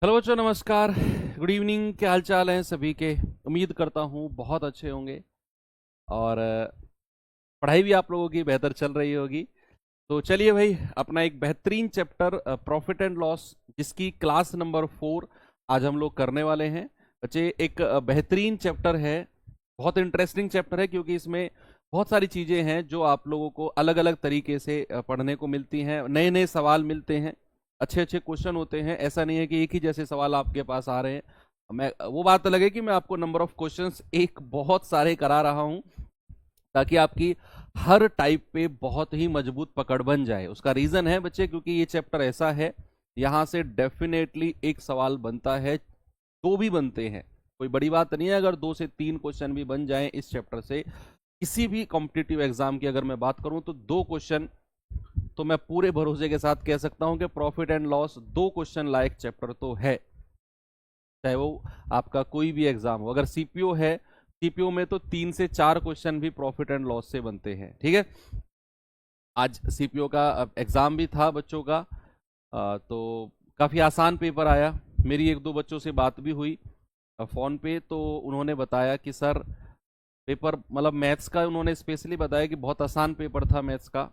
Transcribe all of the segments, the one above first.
Hello बच्चों, नमस्कार। Good evening. क्या हाल चाल है सभी के? उम्मीद करता हूँ बहुत अच्छे होंगे और पढ़ाई भी आप लोगों की बेहतर चल रही होगी। तो चलिए भाई, अपना एक बेहतरीन चैप्टर प्रॉफिट एंड लॉस, जिसकी क्लास नंबर 4 आज हम लोग करने वाले हैं। बच्चे, एक बेहतरीन चैप्टर है, बहुत इंटरेस्टिंग चैप्टर है, क्योंकि इसमें बहुत सारी चीज़ें हैं जो आप लोगों को अलग अलग तरीके से पढ़ने को मिलती हैं। नए नए सवाल मिलते हैं, अच्छे अच्छे क्वेश्चन होते हैं। ऐसा नहीं है कि एक ही जैसे सवाल आपके पास आ रहे हैं। मैं वो बात अलग है कि मैं आपको नंबर ऑफ क्वेश्चंस एक बहुत सारे करा रहा हूं, ताकि आपकी हर टाइप पे बहुत ही मजबूत पकड़ बन जाए। उसका रीजन है बच्चे, क्योंकि ये चैप्टर ऐसा है, यहां से डेफिनेटली एक सवाल बनता है, दो भी बनते हैं। कोई बड़ी बात नहीं है अगर 2 से 3 क्वेश्चन भी बन जाएं इस चैप्टर से। किसी भी कॉम्पिटिटिव एग्जाम की अगर मैं बात करूं तो 2 क्वेश्चन तो मैं पूरे भरोसे के साथ कह सकता हूं कि profit and loss 2 question like chapter तो है, चाहे वो आपका कोई भी एग्जाम हो। अगर सीपीओ है, सीपीओ में तो 3 से 4 क्वेश्चन भी प्रॉफिट एंड लॉस से बनते हैं। ठीक है, आज सीपीओ का एग्जाम भी था बच्चों का। तो काफी आसान पेपर आया। मेरी एक दो बच्चों से बात भी हुई फोन पे, तो उन्होंने बताया कि सर पेपर, मतलब मैथ्स का उन्होंने स्पेशली बताया कि बहुत आसान पेपर था मैथ्स का।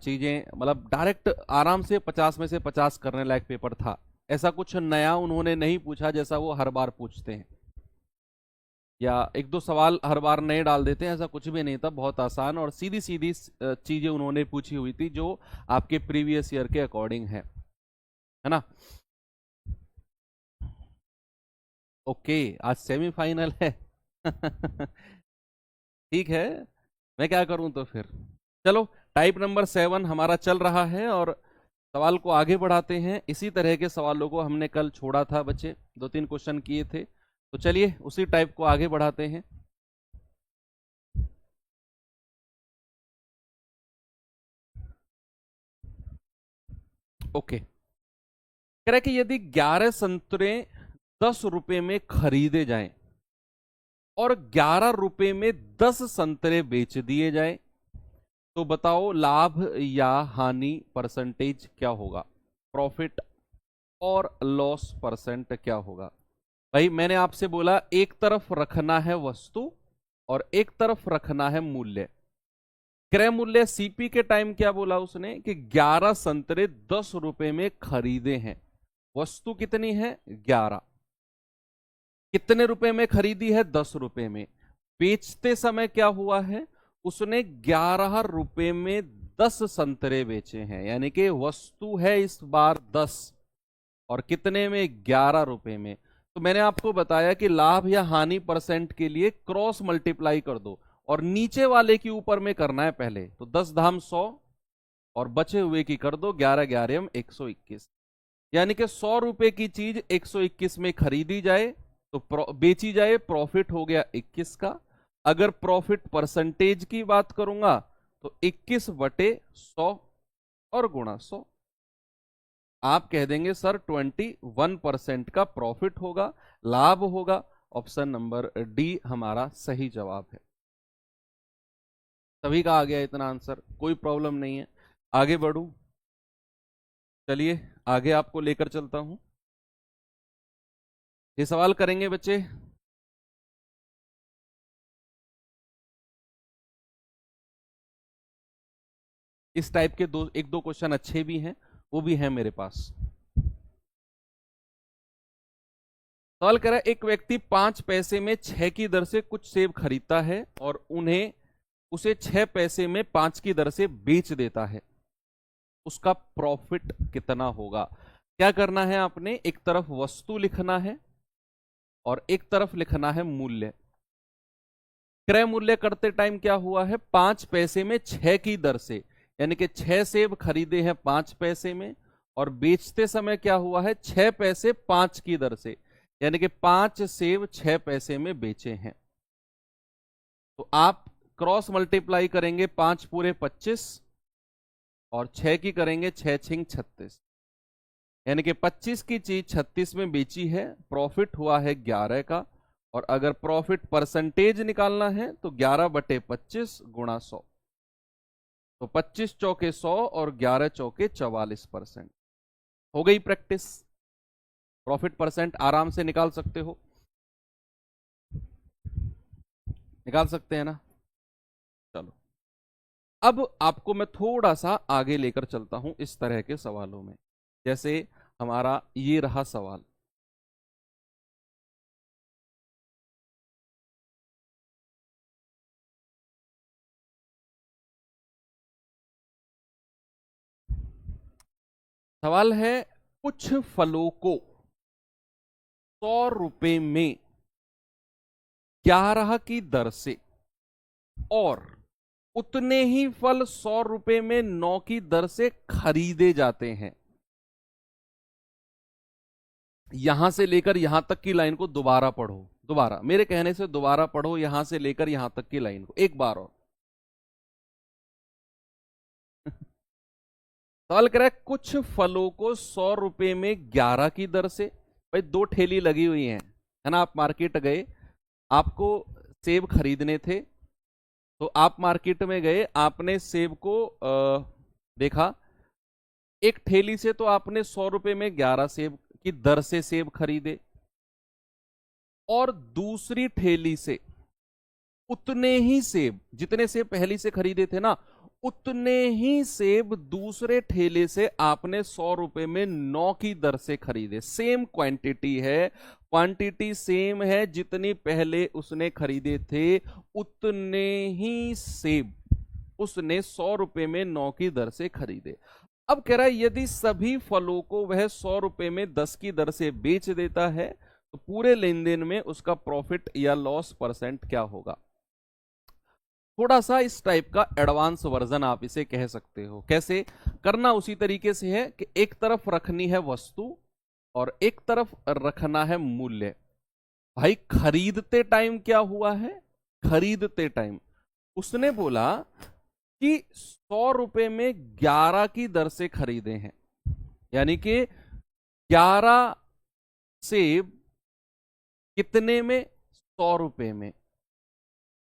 चीजें मतलब डायरेक्ट आराम से 50 में से 50 करने लायक पेपर था। ऐसा कुछ नया उन्होंने नहीं पूछा जैसा वो हर बार पूछते हैं, या एक दो सवाल हर बार नए डाल देते हैं, ऐसा कुछ भी नहीं था। बहुत आसान और सीधी सीधी चीजें उन्होंने पूछी हुई थी, जो आपके प्रीवियस ईयर के अकॉर्डिंग है ना। ओके, आज सेमीफाइनल है। ठीक है, मैं क्या करूं तो फिर। चलो, टाइप नंबर 7 हमारा चल रहा है और सवाल को आगे बढ़ाते हैं। इसी तरह के सवालों को हमने कल छोड़ा था बच्चे, 2-3 क्वेश्चन किए थे, तो चलिए उसी टाइप को आगे बढ़ाते हैं। ओके, कह रहा है कि यदि 11 संतरे 10 रुपए में खरीदे जाएं और 11 रुपए में 10 संतरे बेच दिए जाएं, तो बताओ लाभ या हानि परसेंटेज क्या होगा? प्रॉफिट और लॉस परसेंट क्या होगा? भाई, मैंने आपसे बोला एक तरफ रखना है वस्तु और एक तरफ रखना है मूल्य। क्रय मूल्य सीपी के टाइम क्या बोला उसने कि 11 संतरे 10 रुपए में खरीदे हैं। वस्तु कितनी है? 11। कितने रुपए में खरीदी है? 10 रुपए में। बेचते समय क्या हुआ है? उसने 11 रुपए में 10 संतरे बेचे हैं, यानी कि वस्तु है इस बार 10 और कितने में? 11 रुपए में। तो मैंने आपको बताया कि लाभ या हानि परसेंट के लिए क्रॉस मल्टीप्लाई कर दो और नीचे वाले के ऊपर में करना है पहले। तो 10 धाम 100 और बचे हुए की कर दो 11 11 121, यानी कि 100 रुपए की चीज 121 में खरीदी जाए तो बेची जाए, प्रॉफिट हो गया 21 का। अगर प्रॉफिट परसेंटेज की बात करूंगा तो 21/100 और गुणा 100। आप कह देंगे सर 21% का प्रॉफिट होगा, लाभ होगा। ऑप्शन नंबर डी हमारा सही जवाब है। सभी का आ गया इतना आंसर, कोई प्रॉब्लम नहीं है। आगे बढ़ू, चलिए आगे आपको लेकर चलता हूं। ये सवाल करेंगे बच्चे। इस टाइप के एक दो क्वेश्चन अच्छे भी हैं, वो भी हैं मेरे पास। सवाल कह रहा है, एक व्यक्ति 5 पैसे में 6 की दर से कुछ सेब खरीदता है और उन्हें उसे 6 पैसे में 5 की दर से बेच देता है, उसका प्रॉफिट कितना होगा? क्या करना है आपने? एक तरफ वस्तु लिखना है और एक तरफ लिखना है मूल्य। क्रय मूल्य करते टाइम क्या हुआ है? 5 पैसे में 6 की दर से, यानी कि 6 सेब खरीदे हैं 5 पैसे में, और बेचते समय क्या हुआ है? 6 पैसे 5 की दर से, यानी कि 5 सेब 6 पैसे में बेचे हैं। तो आप क्रॉस मल्टीप्लाई करेंगे, 5×पूरे 25 और 6 की करेंगे 6×6 = 36, यानी कि 25 की चीज 36 में बेची है, प्रॉफिट हुआ है 11 का। और अगर प्रॉफिट परसेंटेज निकालना है तो 11/25 गुणा 100। तो 25 चौके 100 और 11 चौके 44%। हो गई प्रैक्टिस। प्रॉफिट परसेंट आराम से निकाल सकते हो, निकाल सकते हैं ना। चलो, अब आपको मैं थोड़ा सा आगे लेकर चलता हूं इस तरह के सवालों में। जैसे हमारा ये रहा सवाल, सवाल है कुछ फलों को 100 रुपए में 11 की दर से और उतने ही फल 100 रुपए में 9 की दर से खरीदे जाते हैं। यहां से लेकर यहां तक की लाइन को दोबारा पढ़ो, दोबारा मेरे कहने से दोबारा पढ़ो, यहां से लेकर यहां तक की लाइन को एक बार और। सवाल कह रहा है कुछ फलों को 100 रुपए में 11 की दर से, भाई दो ठेली लगी हुई हैं, है ना। आप मार्केट गए, आपको सेब खरीदने थे, तो आप मार्केट में गए, आपने सेब को देखा, एक ठेली से तो आपने 100 रुपए में 11 सेब की दर से सेब खरीदे, और दूसरी ठेली से उतने ही सेब, जितने सेब पहली से खरीदे थे ना, उतने ही सेब दूसरे ठेले से आपने 100 रुपए में 9 की दर से खरीदे। सेम क्वांटिटी है, क्वांटिटी सेम है, जितनी पहले उसने खरीदे थे उतने ही सेब उसने 100 रुपए में 9 की दर से खरीदे। अब कह रहा है यदि सभी फलों को वह 100 रुपए में 10 की दर से बेच देता है तो पूरे लेन देन में उसका प्रॉफिट या लॉस परसेंट क्या होगा। थोड़ा सा इस टाइप का एडवांस वर्जन आप इसे कह सकते हो। कैसे करना, उसी तरीके से है कि एक तरफ रखनी है वस्तु और एक तरफ रखना है मूल्य। भाई खरीदते टाइम क्या हुआ है, खरीदते टाइम उसने बोला कि 100 रुपए में 11 की दर से खरीदे हैं, यानी कि 11 सेब कितने में, 100 रुपए में।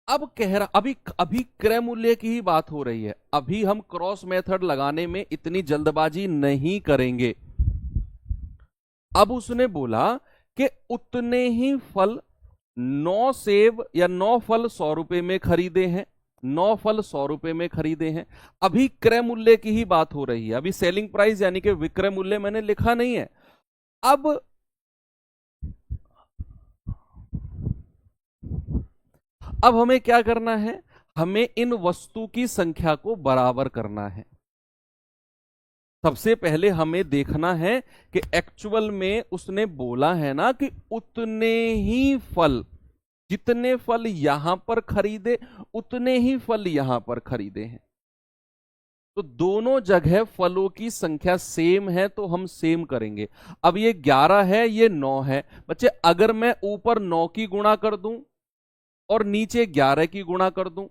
अब कह रहा, अभी अभी क्रय मूल्य की ही बात हो रही है, अभी हम क्रॉस मेथड लगाने में इतनी जल्दबाजी नहीं करेंगे। अब उसने बोला कि उतने ही फल 9 सेब या 9 फल 100 रुपए में खरीदे हैं, 9 फल 100 रुपए में खरीदे हैं। अभी क्रय मूल्य की ही बात हो रही है, अभी सेलिंग प्राइस यानी कि विक्रय मूल्य मैंने लिखा नहीं है। अब हमें क्या करना है, हमें इन वस्तु की संख्या को बराबर करना है। सबसे पहले हमें देखना है कि एक्चुअल में उसने बोला है ना कि उतने ही फल, जितने फल यहां पर खरीदे उतने ही फल यहां पर खरीदे हैं। तो दोनों जगह फलों की संख्या सेम है तो हम सेम करेंगे। अब ये 11 है, ये 9 है। बच्चे अगर मैं ऊपर 9 की गुणा कर दूं और नीचे 11 की गुणा कर दूं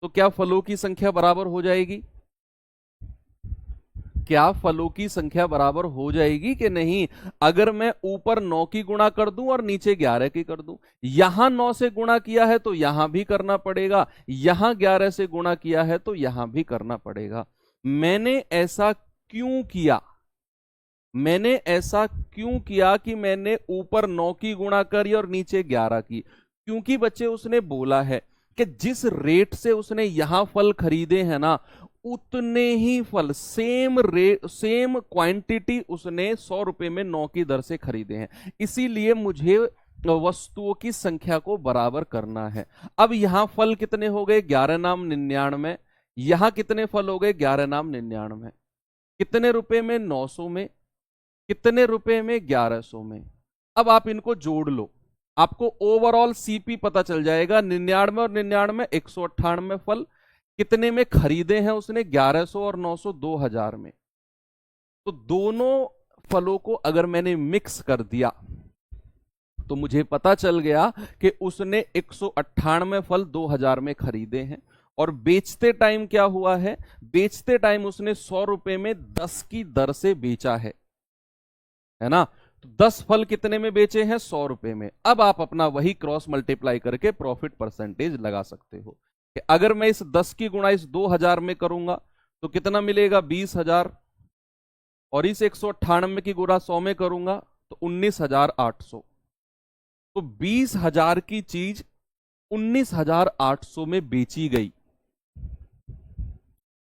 तो क्या फलों की संख्या बराबर हो जाएगी, क्या फलों की संख्या बराबर हो जाएगी कि नहीं। अगर मैं ऊपर 9 की गुणा कर दूं और नीचे 11 की कर दूं, यहां 9 से गुणा किया है तो यहां भी करना पड़ेगा, यहां 11 से गुणा किया है तो यहां भी करना पड़ेगा। मैंने ऐसा क्यों किया, मैंने ऐसा क्यों किया कि मैंने ऊपर 9 की गुणा करी और नीचे 11 की, क्योंकि बच्चे उसने बोला है कि जिस रेट से उसने यहां फल खरीदे हैं ना, उतने ही फल सेम रेट सेम क्वांटिटी उसने 100 रुपए में 9 की दर से खरीदे हैं। इसीलिए मुझे वस्तुओं की संख्या को बराबर करना है। अब यहां फल कितने हो गए, 11 नाम 99। यहां कितने फल हो गए, 11 नाम 99। कितने रुपए में, 900 में। कितने रुपए में, 1100 में। अब आप इनको जोड़ लो, आपको ओवरऑल सीपी पता चल जाएगा। 99 और 99 198 फल कितने में खरीदे हैं उसने, 1100 और 900 2000 में। तो दोनों फलों को अगर मैंने मिक्स कर दिया तो मुझे पता चल गया कि उसने 198 फल 2000 में खरीदे हैं। और बेचते टाइम क्या हुआ है, बेचते टाइम उसने 100 रुपए में 10 की दर से बेचा है ना। तो 10 फल कितने में बेचे हैं, 100 रुपए में। अब आप अपना वही क्रॉस मल्टीप्लाई करके प्रॉफिट परसेंटेज लगा सकते हो कि अगर मैं इस 10 की गुणा इस 2000 में करूंगा तो कितना मिलेगा, 20,000। और इस 198 की गुणा 100 में करूंगा तो 19,800। तो 20,000 की चीज 19,800 में बेची गई।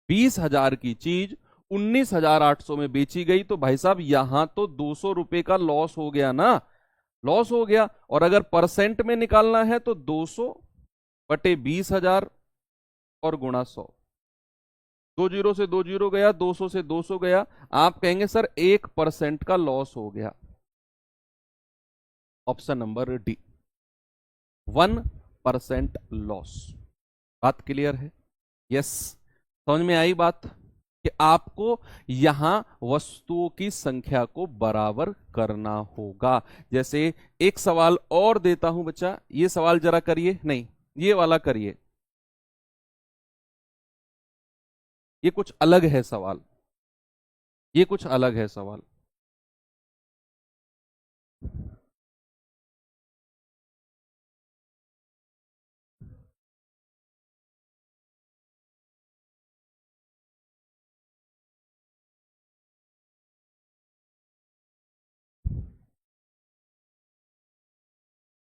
20,000 की चीज 19,800 में बेची गई, तो भाई साहब यहां तो 200 रुपए का लॉस हो गया ना, लॉस हो गया। और अगर परसेंट में निकालना है तो 200 बटे 20,000 और गुणा 100। 2 जीरो से 2 जीरो गया, 200 से 200 गया। आप कहेंगे सर 1% का लॉस हो गया। Option number D, 1% loss. बात क्लियर है? यस, समझ में आई बात कि आपको यहां वस्तुओं की संख्या को बराबर करना होगा। जैसे एक सवाल और देता हूं बच्चा, ये सवाल जरा करिए, नहीं ये वाला करिए, ये कुछ अलग है सवाल, ये कुछ अलग है सवाल।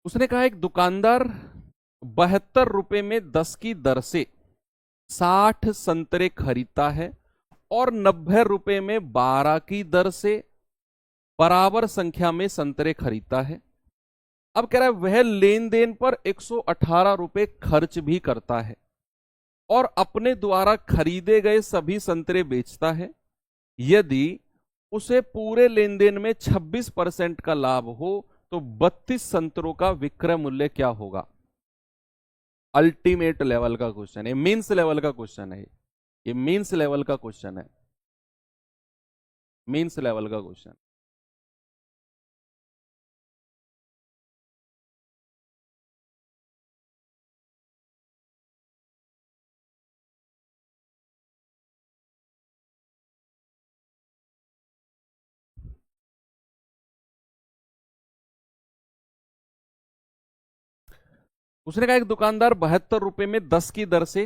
उसने कहा एक दुकानदार 72 रुपए में 10 की दर से 60 संतरे खरीदता है और 90 रुपए में 12 की दर से बराबर संख्या में संतरे खरीदता है। अब कह रहा है वह लेन देन पर 118 रुपए खर्च भी करता है और अपने द्वारा खरीदे गए सभी संतरे बेचता है। यदि उसे पूरे लेन देन में 26% का लाभ हो तो 32 संतरों का विक्रय मूल्य क्या होगा? अल्टीमेट लेवल का क्वेश्चन है, मीन्स लेवल का क्वेश्चन है, ये मीन्स लेवल का क्वेश्चन है, मीन्स लेवल का क्वेश्चन। उसने कहा एक दुकानदार 72 रुपए में 10 की दर से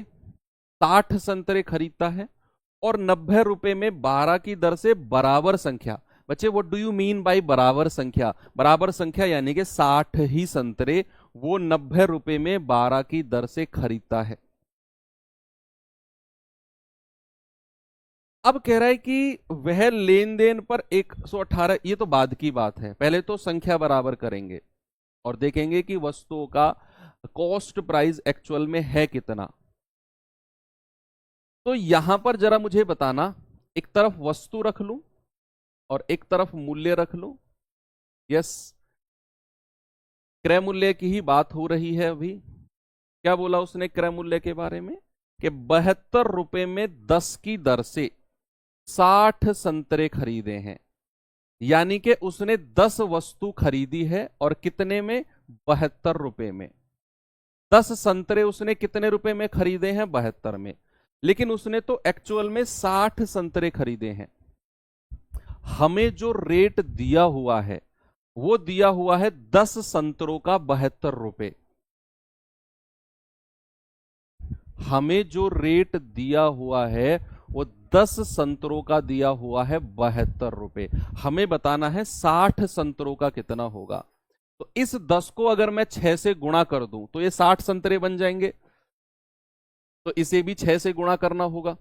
60 संतरे खरीदता है और 90 रुपए में 12 की दर से बराबर संख्या। बच्चे what do you mean by बराबर संख्या? बराबर संख्या यानी कि 60 ही संतरे वो 90 रुपए में 12 की दर से खरीदता है। अब कह रहा है कि वह लेन देन पर 118, ये तो बाद की बात है, पहले तो संख्या बराबर करेंगे और देखेंगे कि वस्तुओं का कॉस्ट प्राइस एक्चुअल में है कितना। तो यहां पर जरा मुझे बताना, एक तरफ वस्तु रख लूं और एक तरफ मूल्य रख लूं। यस, क्रय मूल्य की ही बात हो रही है अभी। क्या बोला उसने क्रय मूल्य के बारे में? कि 72 रुपए में 10 की दर से 60 संतरे खरीदे हैं, यानी कि उसने 10 वस्तु खरीदी है और कितने में? 72 रुपए में। 10 संतरे उसने कितने रुपए में खरीदे हैं? 72 में। लेकिन उसने तो एक्चुअल में 60 संतरे खरीदे हैं। हमें जो रेट दिया हुआ है वो दिया हुआ है 10 संतरों का 72 रुपए। हमें जो रेट दिया हुआ है वो 10 संतरों का दिया हुआ है 72 रुपए। हमें बताना है 60 संतरों का कितना होगा। तो इस 10 को अगर मैं 6 से गुणा कर दूं तो ये 60 संतरे बन जाएंगे, तो इसे भी 6 से गुणा करना होगा।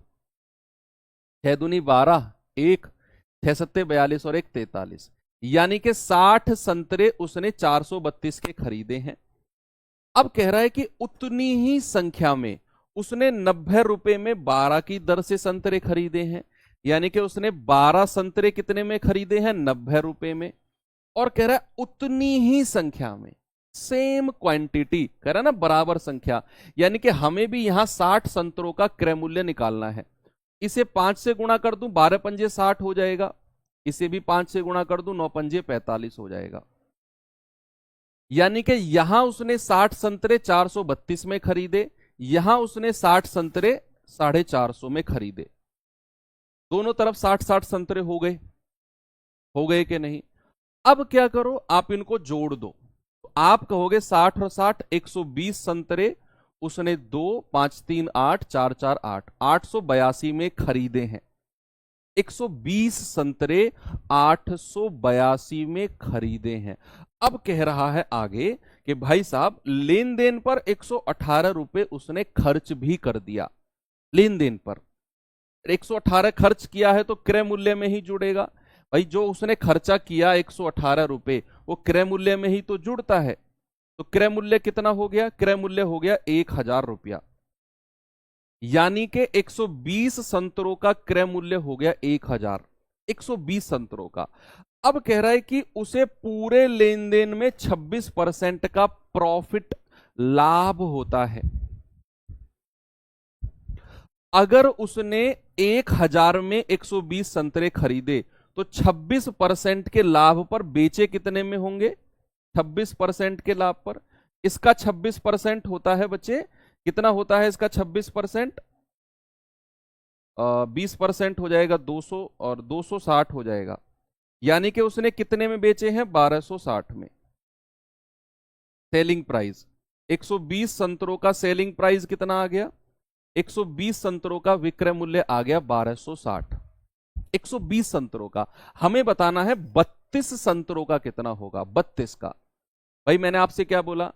6 दूनी 12, 1, 6 सत्ते 42 और 1 43, यानी कि 60 संतरे उसने 432 के खरीदे हैं। अब कह रहा है कि उतनी ही संख्या में उसने 90 रुपए में 12 की दर से संतरे खरीदे हैं, यानी कि उसने 12 संतरे कितने में खरीदे हैं? 90 रुपए में। और कह रहा है उतनी ही संख्या में, सेम क्वांटिटी, कह रहा है ना बराबर संख्या, यानी कि हमें भी यहां 60 संतरों का क्रय मूल्य निकालना है। इसे 5 से गुणा कर दूं, 12 पंजे 60 हो जाएगा। इसे भी 5 से गुणा कर दूं, 9 पंजे 45 हो जाएगा। यानी कि यहां उसने 60 संतरे 432 में खरीदे, यहां उसने 60 संतरे 450 में खरीदे। दोनों तरफ 60-60 संतरे हो गए कि नहीं? अब क्या करो, आप इनको जोड़ दो, तो आप कहोगे 60 और 60 120 संतरे उसने 2, 5, 3, 8, 4, 4, 8, 882 में खरीदे हैं। 120 संतरे 882 में खरीदे हैं। अब कह रहा है आगे कि भाई साहब लेन देन पर 118 रुपए उसने खर्च भी कर दिया। लेन देन पर 118 खर्च किया है तो क्रय मूल्य में ही जुड़ेगा। भाई जो उसने खर्चा किया 118 रुपए वो क्रय मूल्य में ही तो जुड़ता है। तो क्रय मूल्य कितना हो गया? क्रय मूल्य हो गया 1000 रुपया, यानी कि 120 संतरों का क्रय मूल्य हो गया 1000। 120 संतरों का। अब कह रहा है कि उसे पूरे लेन देन में 26% का प्रॉफिट लाभ होता है। अगर उसने 1000 में 120 संतरे खरीदे तो 26% के लाभ पर बेचे कितने में होंगे? 26% के लाभ पर। इसका 26% होता है बच्चे, कितना होता है इसका 26%? 20% हो जाएगा 200 और 260 हो जाएगा, यानी कि उसने कितने में बेचे हैं? 1260 में। सेलिंग प्राइस 120 संतरों का सेलिंग प्राइस कितना आ गया? 120 संतरों का विक्रय मूल्य आ गया 1260। 120 संतरों का। हमें बताना है 32 संतरों का कितना होगा। 32 का। भाई मैंने आपसे क्या बोला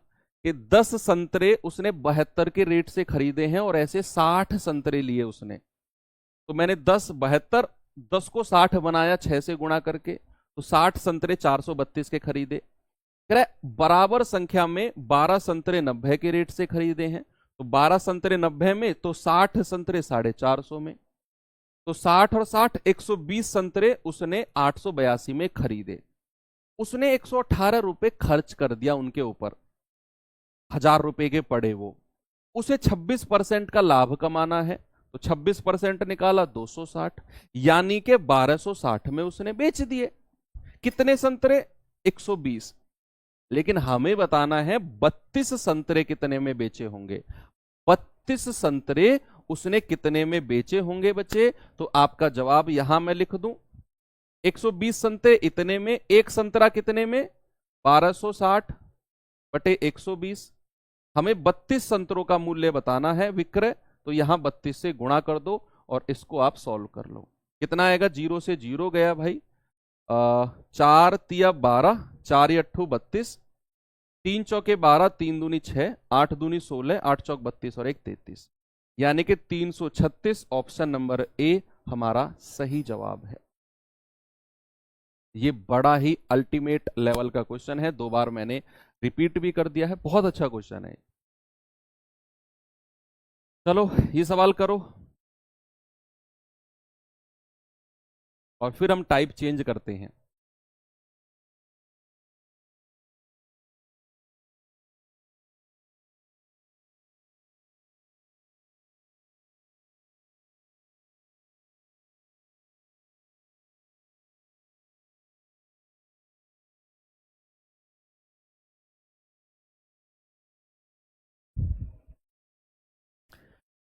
कि 10 संतरे उसने 72 के रेट से खरीदे हैं और ऐसे 60 संतरे लिए उसने। तो मैंने 10 72 10 को 60 बनाया 6 से गुणा करके, तो 60 संतरे 432 के खरीदे। बराबर संख्या में 12 संतरे 90 के रेट से खरीदे हैं, तो 12 संतरे 90 में, तो 60 संतरे 450 में। तो 60 और 60 120 संतरे उसने 882 में खरीदे। उसने 118 रुपए खर्च कर दिया उनके ऊपर, 1000 रुपए के पड़े वो। उसे 26% का लाभ कमाना है, तो 26% निकाला 260, यानी कि 1260 में उसने बेच दिए। कितने संतरे? 120। लेकिन हमें बताना है 32 संतरे कितने में बेचे होंगे। 32 संतरे उसने कितने में बेचे होंगे बच्चे? तो आपका जवाब यहां मैं लिख दूं, 120 संतरे इतने में, एक संतरा कितने में? 1260 बटे 120। हमें 32 संतरों का मूल्य बताना है विक्रय, तो यहां 32 से गुणा कर दो और इसको आप सॉल्व कर लो। कितना आएगा? 0 से 0 गया भाई, 4 तिया 12, 4 अट्ठू 32, 3 चौके 12, 3 दूनी 6, 8 दूनी 16, 8 चौक 32 और 1 33, यानी कि 336। ऑप्शन नंबर ए हमारा सही जवाब है। ये बड़ा ही अल्टीमेट लेवल का क्वेश्चन है, 2 बार मैंने रिपीट भी कर दिया है, बहुत अच्छा क्वेश्चन है। चलो ये सवाल करो और फिर हम टाइप चेंज करते हैं।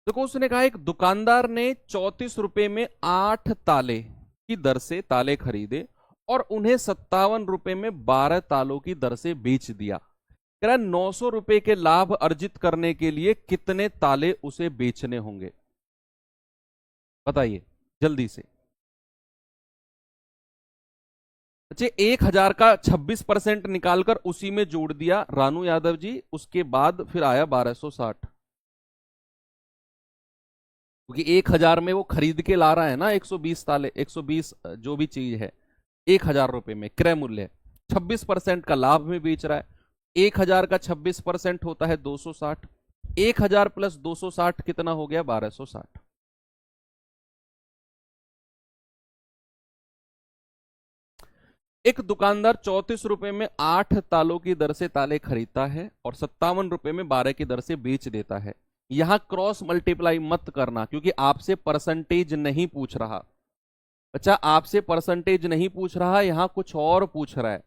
देखो उसने कहा एक दुकानदार ने 34 रुपए में 8 ताले की दर से ताले खरीदे और उन्हें 57 रुपए में 12 तालों की दर से बेच दिया। कह रहा 900 रुपए के लाभ अर्जित करने के लिए कितने ताले उसे बेचने होंगे? बताइए जल्दी से। अच्छा 1000 का 26% निकालकर उसी में जोड़ दिया रानू यादव जी, उसके बाद फिर आया 1260, क्योंकि 1000 में वो खरीद के ला रहा है ना 120 ताले, 120 जो भी चीज है 1000 रुपए में क्रय मूल्य, 26% का लाभ में बेच रहा है। 1000 का 26% होता है 260, 1000 प्लस 260 कितना हो गया? 1260। एक दुकानदार 34 रुपए में 8 तालों की दर से ताले खरीदता है और 57 रुपए में 12 की दर से बेच देता है। यहां क्रॉस मल्टीप्लाई मत करना, क्योंकि आपसे परसेंटेज नहीं पूछ रहा। अच्छा आपसे परसेंटेज नहीं पूछ रहा, यहां कुछ और पूछ रहा है।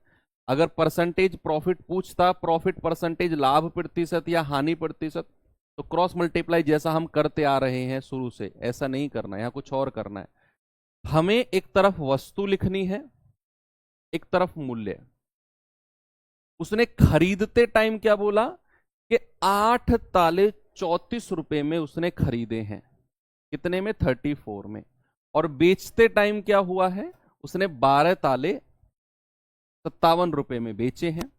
अगर परसेंटेज प्रॉफिट पूछता, प्रॉफिट परसेंटेज लाभ प्रतिशत या हानि प्रतिशत, तो क्रॉस मल्टीप्लाई जैसा हम करते आ रहे हैं शुरू से, ऐसा नहीं करना, यहां कुछ और करना है। हमें एक तरफ वस्तु लिखनी है, एक तरफ मूल्य। उसने खरीदते टाइम क्या बोला कि 8 ताले 34 रुपए में उसने खरीदे हैं। कितने में? 34 में। और बेचते टाइम क्या हुआ है, उसने 12 ताले 57 रुपए में बेचे हैं।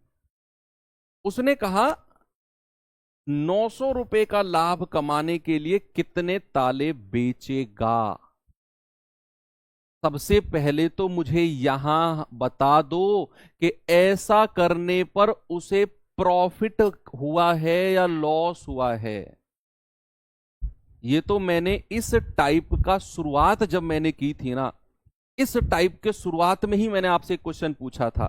उसने कहा 900 रुपए का लाभ कमाने के लिए कितने ताले बेचेगा। सबसे पहले तो मुझे यहां बता दो कि ऐसा करने पर उसे प्रॉफिट हुआ है या लॉस हुआ है। ये तो मैंने इस टाइप का शुरुआत जब मैंने की थी ना, इस टाइप के शुरुआत में ही मैंने आपसे एक क्वेश्चन पूछा था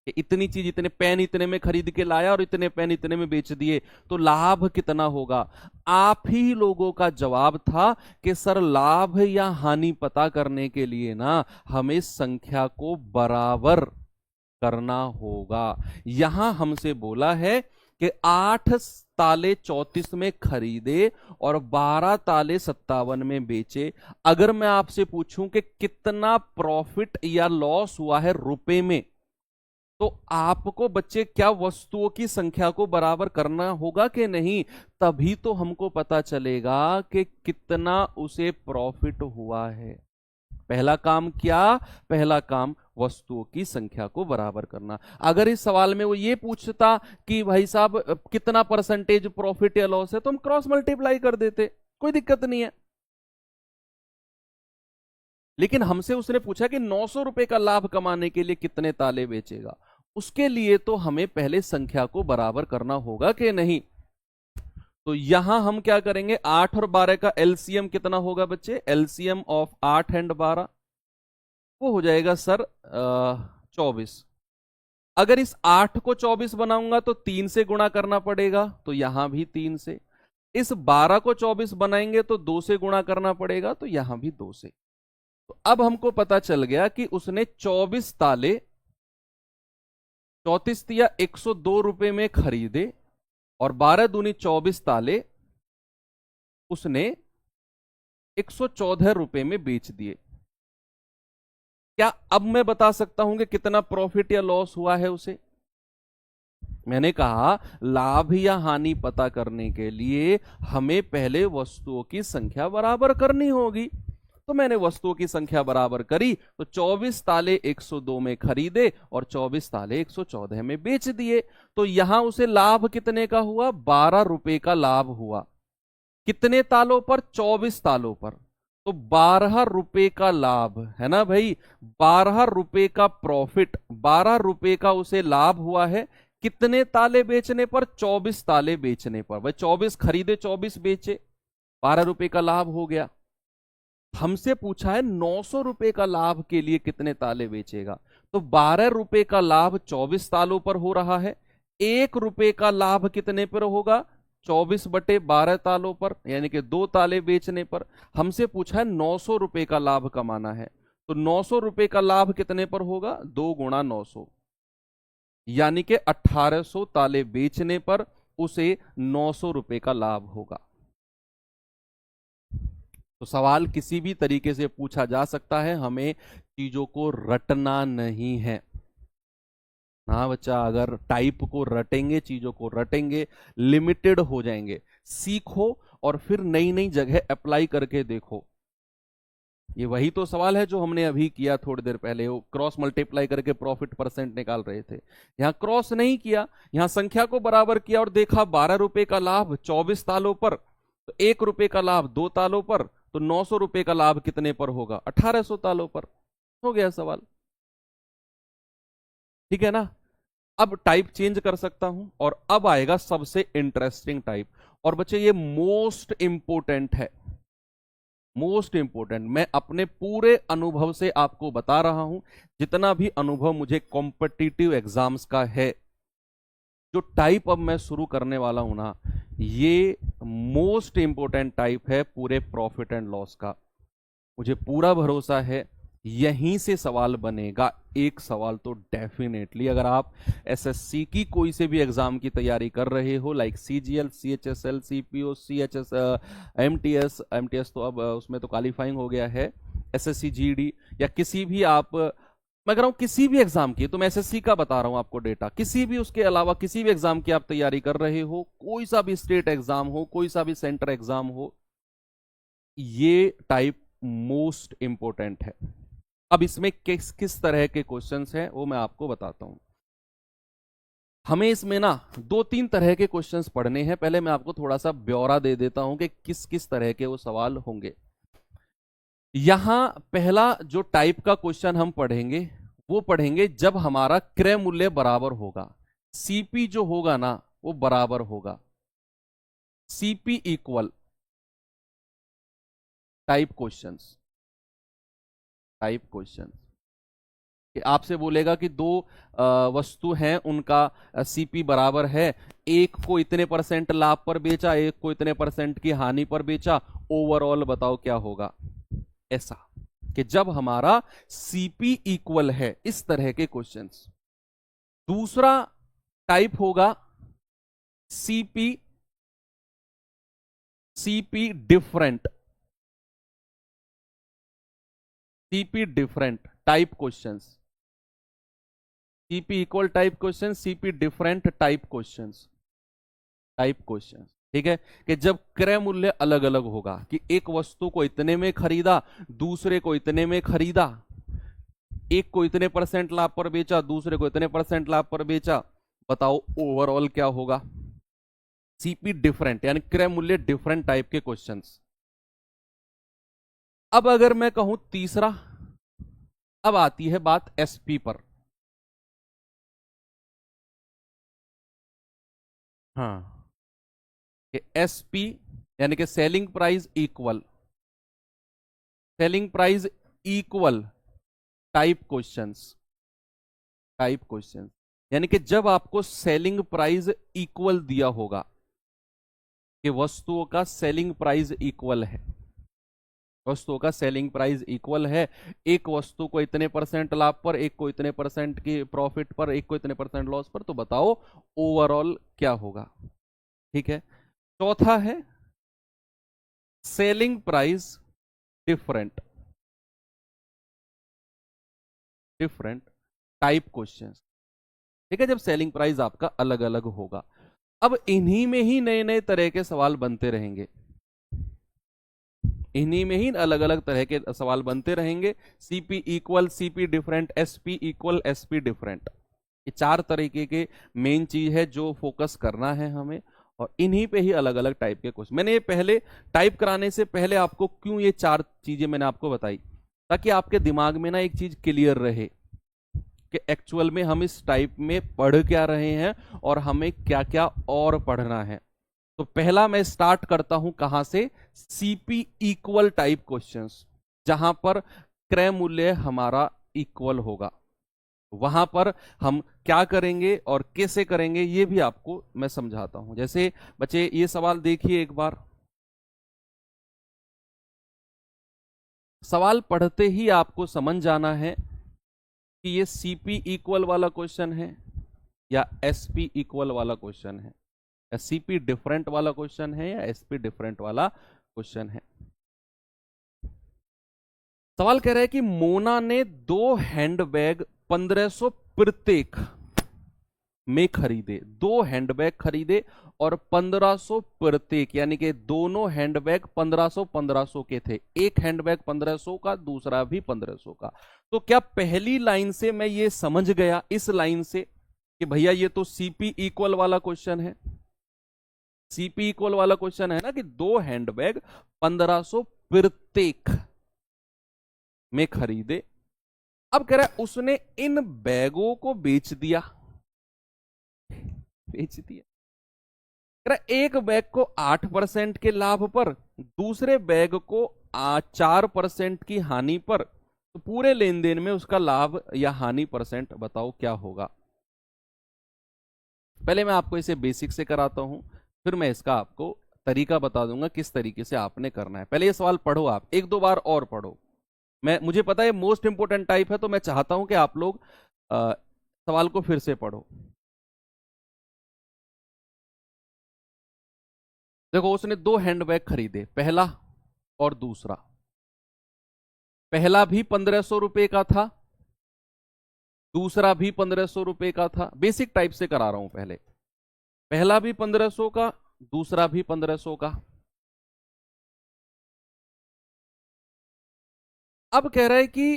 कि इतनी चीज, इतने पेन इतने में खरीद के लाया और इतने पेन इतने में बेच दिए, तो लाभ कितना होगा। आप ही लोगों का जवाब था कि सर लाभ या हानि पता करने के लिए ना हमें संख्या को बराबर करना होगा। यहां हमसे बोला है कि 8 ताले 34 में खरीदे और 12 ताले 57 में बेचे। अगर मैं आपसे पूछूं कि कितना प्रॉफिट या लॉस हुआ है रुपए में, तो आपको बच्चे क्या वस्तुओं की संख्या को बराबर करना होगा कि नहीं, तभी तो हमको पता चलेगा कि कितना उसे प्रॉफिट हुआ है। पहला काम क्या, पहला काम वस्तुओं की संख्या को बराबर करना। अगर इस सवाल में वो ये पूछता कि भाई साहब कितना परसेंटेज प्रॉफिट या लॉस है, तो हम क्रॉस मल्टीप्लाई कर देते, कोई दिक्कत नहीं है। लेकिन हमसे उसने पूछा कि 900 रुपए का लाभ कमाने के लिए कितने ताले बेचेगा। उसके लिए तो हमें पहले संख्या को बराबर करना होगा कि नहीं। तो यहां हम क्या करेंगे, 8 और 12 का एलसीएम कितना होगा बच्चे, एलसीएम ऑफ 8 एंड 12 वो हो जाएगा सर 24। अगर इस 8 को 24 बनाऊंगा तो 3 से गुणा करना पड़ेगा, तो यहां भी 3 से। इस 12 को 24 बनाएंगे तो 2 से गुणा करना पड़ेगा, तो यहां भी 2 से। तो अब हमको पता चल गया कि उसने 24 ताले 34 या 102 रुपए में खरीदे और 12 दूनी 24 ताले उसने 114 रुपए में बेच दिए। क्या अब मैं बता सकता हूं कि कितना प्रॉफिट या लॉस हुआ है उसे। मैंने कहा लाभ या हानि पता करने के लिए हमें पहले वस्तुओं की संख्या बराबर करनी होगी। तो मैंने वस्तुओं की संख्या बराबर करी, तो 24 ताले 102 में खरीदे और 24 ताले 114 में बेच दिए। तो यहां उसे लाभ कितने का हुआ, 12 रुपए का लाभ हुआ। कितने तालों पर, 24 तालों पर। तो 12 रुपए का लाभ है ना भाई, 12 रुपए का प्रॉफिट, 12 रुपए का उसे लाभ हुआ है। कितने ताले बेचने पर, 24 ताले बेचने पर। भाई 24 खरीदे 24 बेचे, 12 रुपए का लाभ हो गया। हमसे पूछा है 900 रुपए का लाभ के लिए कितने ताले बेचेगा। तो 12 रुपए का लाभ 24 तालों पर हो रहा है। 1 रुपए का लाभ कितने पर होगा, 24/12 तालों पर, यानी कि 2 ताले बेचने पर। हमसे पूछा है 900 रुपए का लाभ कमाना है, तो 900 रुपए का लाभ कितने पर होगा, 2 गुणा 900, यानी कि 1800 ताले बेचने पर उसे 900 रुपए का लाभ होगा। तो सवाल किसी भी तरीके से पूछा जा सकता है, हमें चीजों को रटना नहीं है। हाँ बच्चा, अगर टाइप को रटेंगे, चीजों को रटेंगे, लिमिटेड हो जाएंगे। सीखो और फिर नई नई जगह अप्लाई करके देखो। ये वही तो सवाल है जो हमने अभी किया थोड़ी देर पहले, वो क्रॉस मल्टीप्लाई करके प्रॉफिट परसेंट निकाल रहे थे। यहां क्रॉस नहीं किया, यहां संख्या को बराबर किया और देखा 12 रुपए का लाभ 24 तालों पर, तो 1 रुपए का लाभ 2 तालों पर, तो 900 रुपए का लाभ कितने पर होगा, 1800 तालों पर। हो गया सवाल, ठीक है ना। अब टाइप चेंज कर सकता हूं और अब आएगा सबसे इंटरेस्टिंग टाइप। और बच्चे ये मोस्ट इंपोर्टेंट है, मोस्ट इंपोर्टेंट। मैं अपने पूरे अनुभव से आपको बता रहा हूं, जितना भी अनुभव मुझे कॉम्पिटिटिव एग्जाम्स का है। जो टाइप अब मैं शुरू करने वाला हूं ना, ये मोस्ट इंपोर्टेंट टाइप है पूरे प्रॉफिट एंड लॉस का। मुझे पूरा भरोसा है यहीं से सवाल बनेगा, एक सवाल तो डेफिनेटली। अगर आप एसएससी की कोई से भी एग्जाम की तैयारी कर रहे हो, like CGL, CHSL, CPO, CHS, MTS, MTS तो अब उसमें तो क्वालिफाइंग हो गया है, एसएससी जीडी, या किसी भी आप, मैं कह रहा हूं किसी भी एग्जाम की, तो मैं एसएससी का बता रहा हूं आपको डेटा, किसी भी उसके अलावा किसी भी एग्जाम की आप तैयारी कर रहे हो, कोई सा भी स्टेट एग्जाम हो, कोई सा भी सेंटर एग्जाम हो, ये टाइप मोस्ट इंपॉर्टेंट है। अब इसमें किस किस तरह के क्वेश्चंस हैं वो मैं आपको बताता हूं। हमें इसमें ना 2-3 तरह के क्वेश्चंस पढ़ने हैं। पहले मैं आपको थोड़ा सा ब्यौरा दे देता हूं कि किस किस तरह के वो सवाल होंगे। यहां पहला जो टाइप का क्वेश्चन हम पढ़ेंगे वो पढ़ेंगे जब हमारा क्रय मूल्य बराबर होगा। सीपी जो होगा ना वो बराबर होगा, CP equal. Type questions, type questions कि आपसे बोलेगा कि दो वस्तु हैं, उनका सीपी बराबर है, एक को इतने परसेंट लाभ पर बेचा, एक को इतने परसेंट की हानि पर बेचा, ओवरऑल बताओ क्या होगा। ऐसा कि जब हमारा सीपी इक्वल है, इस तरह के क्वेश्चंस। दूसरा टाइप होगा CP, CP different, CP different type questions. CP equal type question, CP different type questions, type question. ठीक है कि जब क्रय मूल्य अलग अलग होगा, कि एक वस्तु को इतने में खरीदा, दूसरे को इतने में खरीदा, एक को इतने परसेंट लाभ पर बेचा, दूसरे को इतने परसेंट लाभ पर बेचा, बताओ ओवरऑल क्या होगा। सीपी डिफरेंट यानी क्रय मूल्य डिफरेंट टाइप के क्वेश्चंस। अब अगर मैं कहूं तीसरा, अब आती है बात एसपी पर। हाँ, कि एसपी यानी कि selling price equal, selling price equal type questions, type questions यानी कि जब आपको सेलिंग प्राइस इक्वल दिया होगा, कि वस्तुओं का सेलिंग प्राइस इक्वल है, वस्तुओं का सेलिंग प्राइस इक्वल है, एक वस्तु को इतने परसेंट लाभ पर, एक को इतने परसेंट की प्रॉफिट पर, एक को इतने परसेंट लॉस पर, तो बताओ ओवरऑल क्या होगा। ठीक है। चौथा है selling price different, different type questions. ठीक है, जब सेलिंग प्राइस आपका अलग अलग होगा। अब इन्हीं में ही नए नए तरह के सवाल बनते रहेंगे, इन्हीं में ही अलग अलग तरह के सवाल बनते रहेंगे। CP equal CP different, SP equal SP different, ये 4 तरीके के मेन चीज है जो फोकस करना है हमें। और इन्हीं पे ही अलग अलग टाइप के क्वेश्चन, मैंने ये पहले टाइप कराने से पहले आपको क्यों ये 4 चीजें मैंने आपको बताई, ताकि आपके दिमाग में ना एक चीज क्लियर रहे कि एक्चुअल में हम इस टाइप में पढ़ क्या रहे हैं और हमें क्या क्या और पढ़ना है। तो पहला मैं स्टार्ट करता हूं कहां से, सीपी इक्वल टाइप क्वेश्चंस, जहां पर क्रय मूल्य हमारा इक्वल होगा। वहां पर हम क्या करेंगे और कैसे करेंगे ये भी आपको मैं समझाता हूं। जैसे बच्चे ये सवाल देखिए एक बार, सवाल पढ़ते ही आपको समझ जाना है कि ये सीपी इक्वल वाला क्वेश्चन है या एसपी इक्वल वाला क्वेश्चन है, या सीपी डिफरेंट वाला क्वेश्चन है या एसपी डिफरेंट वाला क्वेश्चन है। सवाल कह रहा है कि मोना ने 2 हैंडबैग 1500 प्रत्येक में खरीदे, 2 हैंडबैग खरीदे और 1500 प्रत्येक, यानी कि दोनों हैंडबैग 1500 के थे। एक हैंडबैग 1500 का, दूसरा भी 1500 का। तो क्या पहली लाइन से मैं ये समझ गया, इस लाइन से, कि भैया ये तो सीपी इक्वल वाला क्वेश्चन है। सीपी इक्वल वाला क्वेश्चन है ना, कि 2 हैंडबैग 1500 प्रत्येक में खरीदे। अब कह रहा है उसने इन बैगों को बेच दिया, बेच दिया। कह रहा है एक बैग को 8% के लाभ पर, दूसरे बैग को 4% की हानि पर, तो पूरे लेन देन में उसका लाभ या हानि परसेंट बताओ क्या होगा। पहले मैं आपको इसे बेसिक से कराता हूं, फिर मैं इसका आपको तरीका बता दूंगा किस तरीके से आपने करना है। पहले ये सवाल पढ़ो, आप 1-2 बार और पढ़ो। मुझे पता है मोस्ट इंपोर्टेंट टाइप है, तो मैं चाहता हूं कि आप लोग सवाल को फिर से पढ़ो। देखो, उसने 2 हैंडबैग खरीदे, पहला और दूसरा। पहला भी 1500 रुपए का था, दूसरा भी 1500 रुपए का था। बेसिक टाइप से करा रहा हूं पहले। पहला भी 1500 का, दूसरा भी 1500 का। अब कह रहा है कि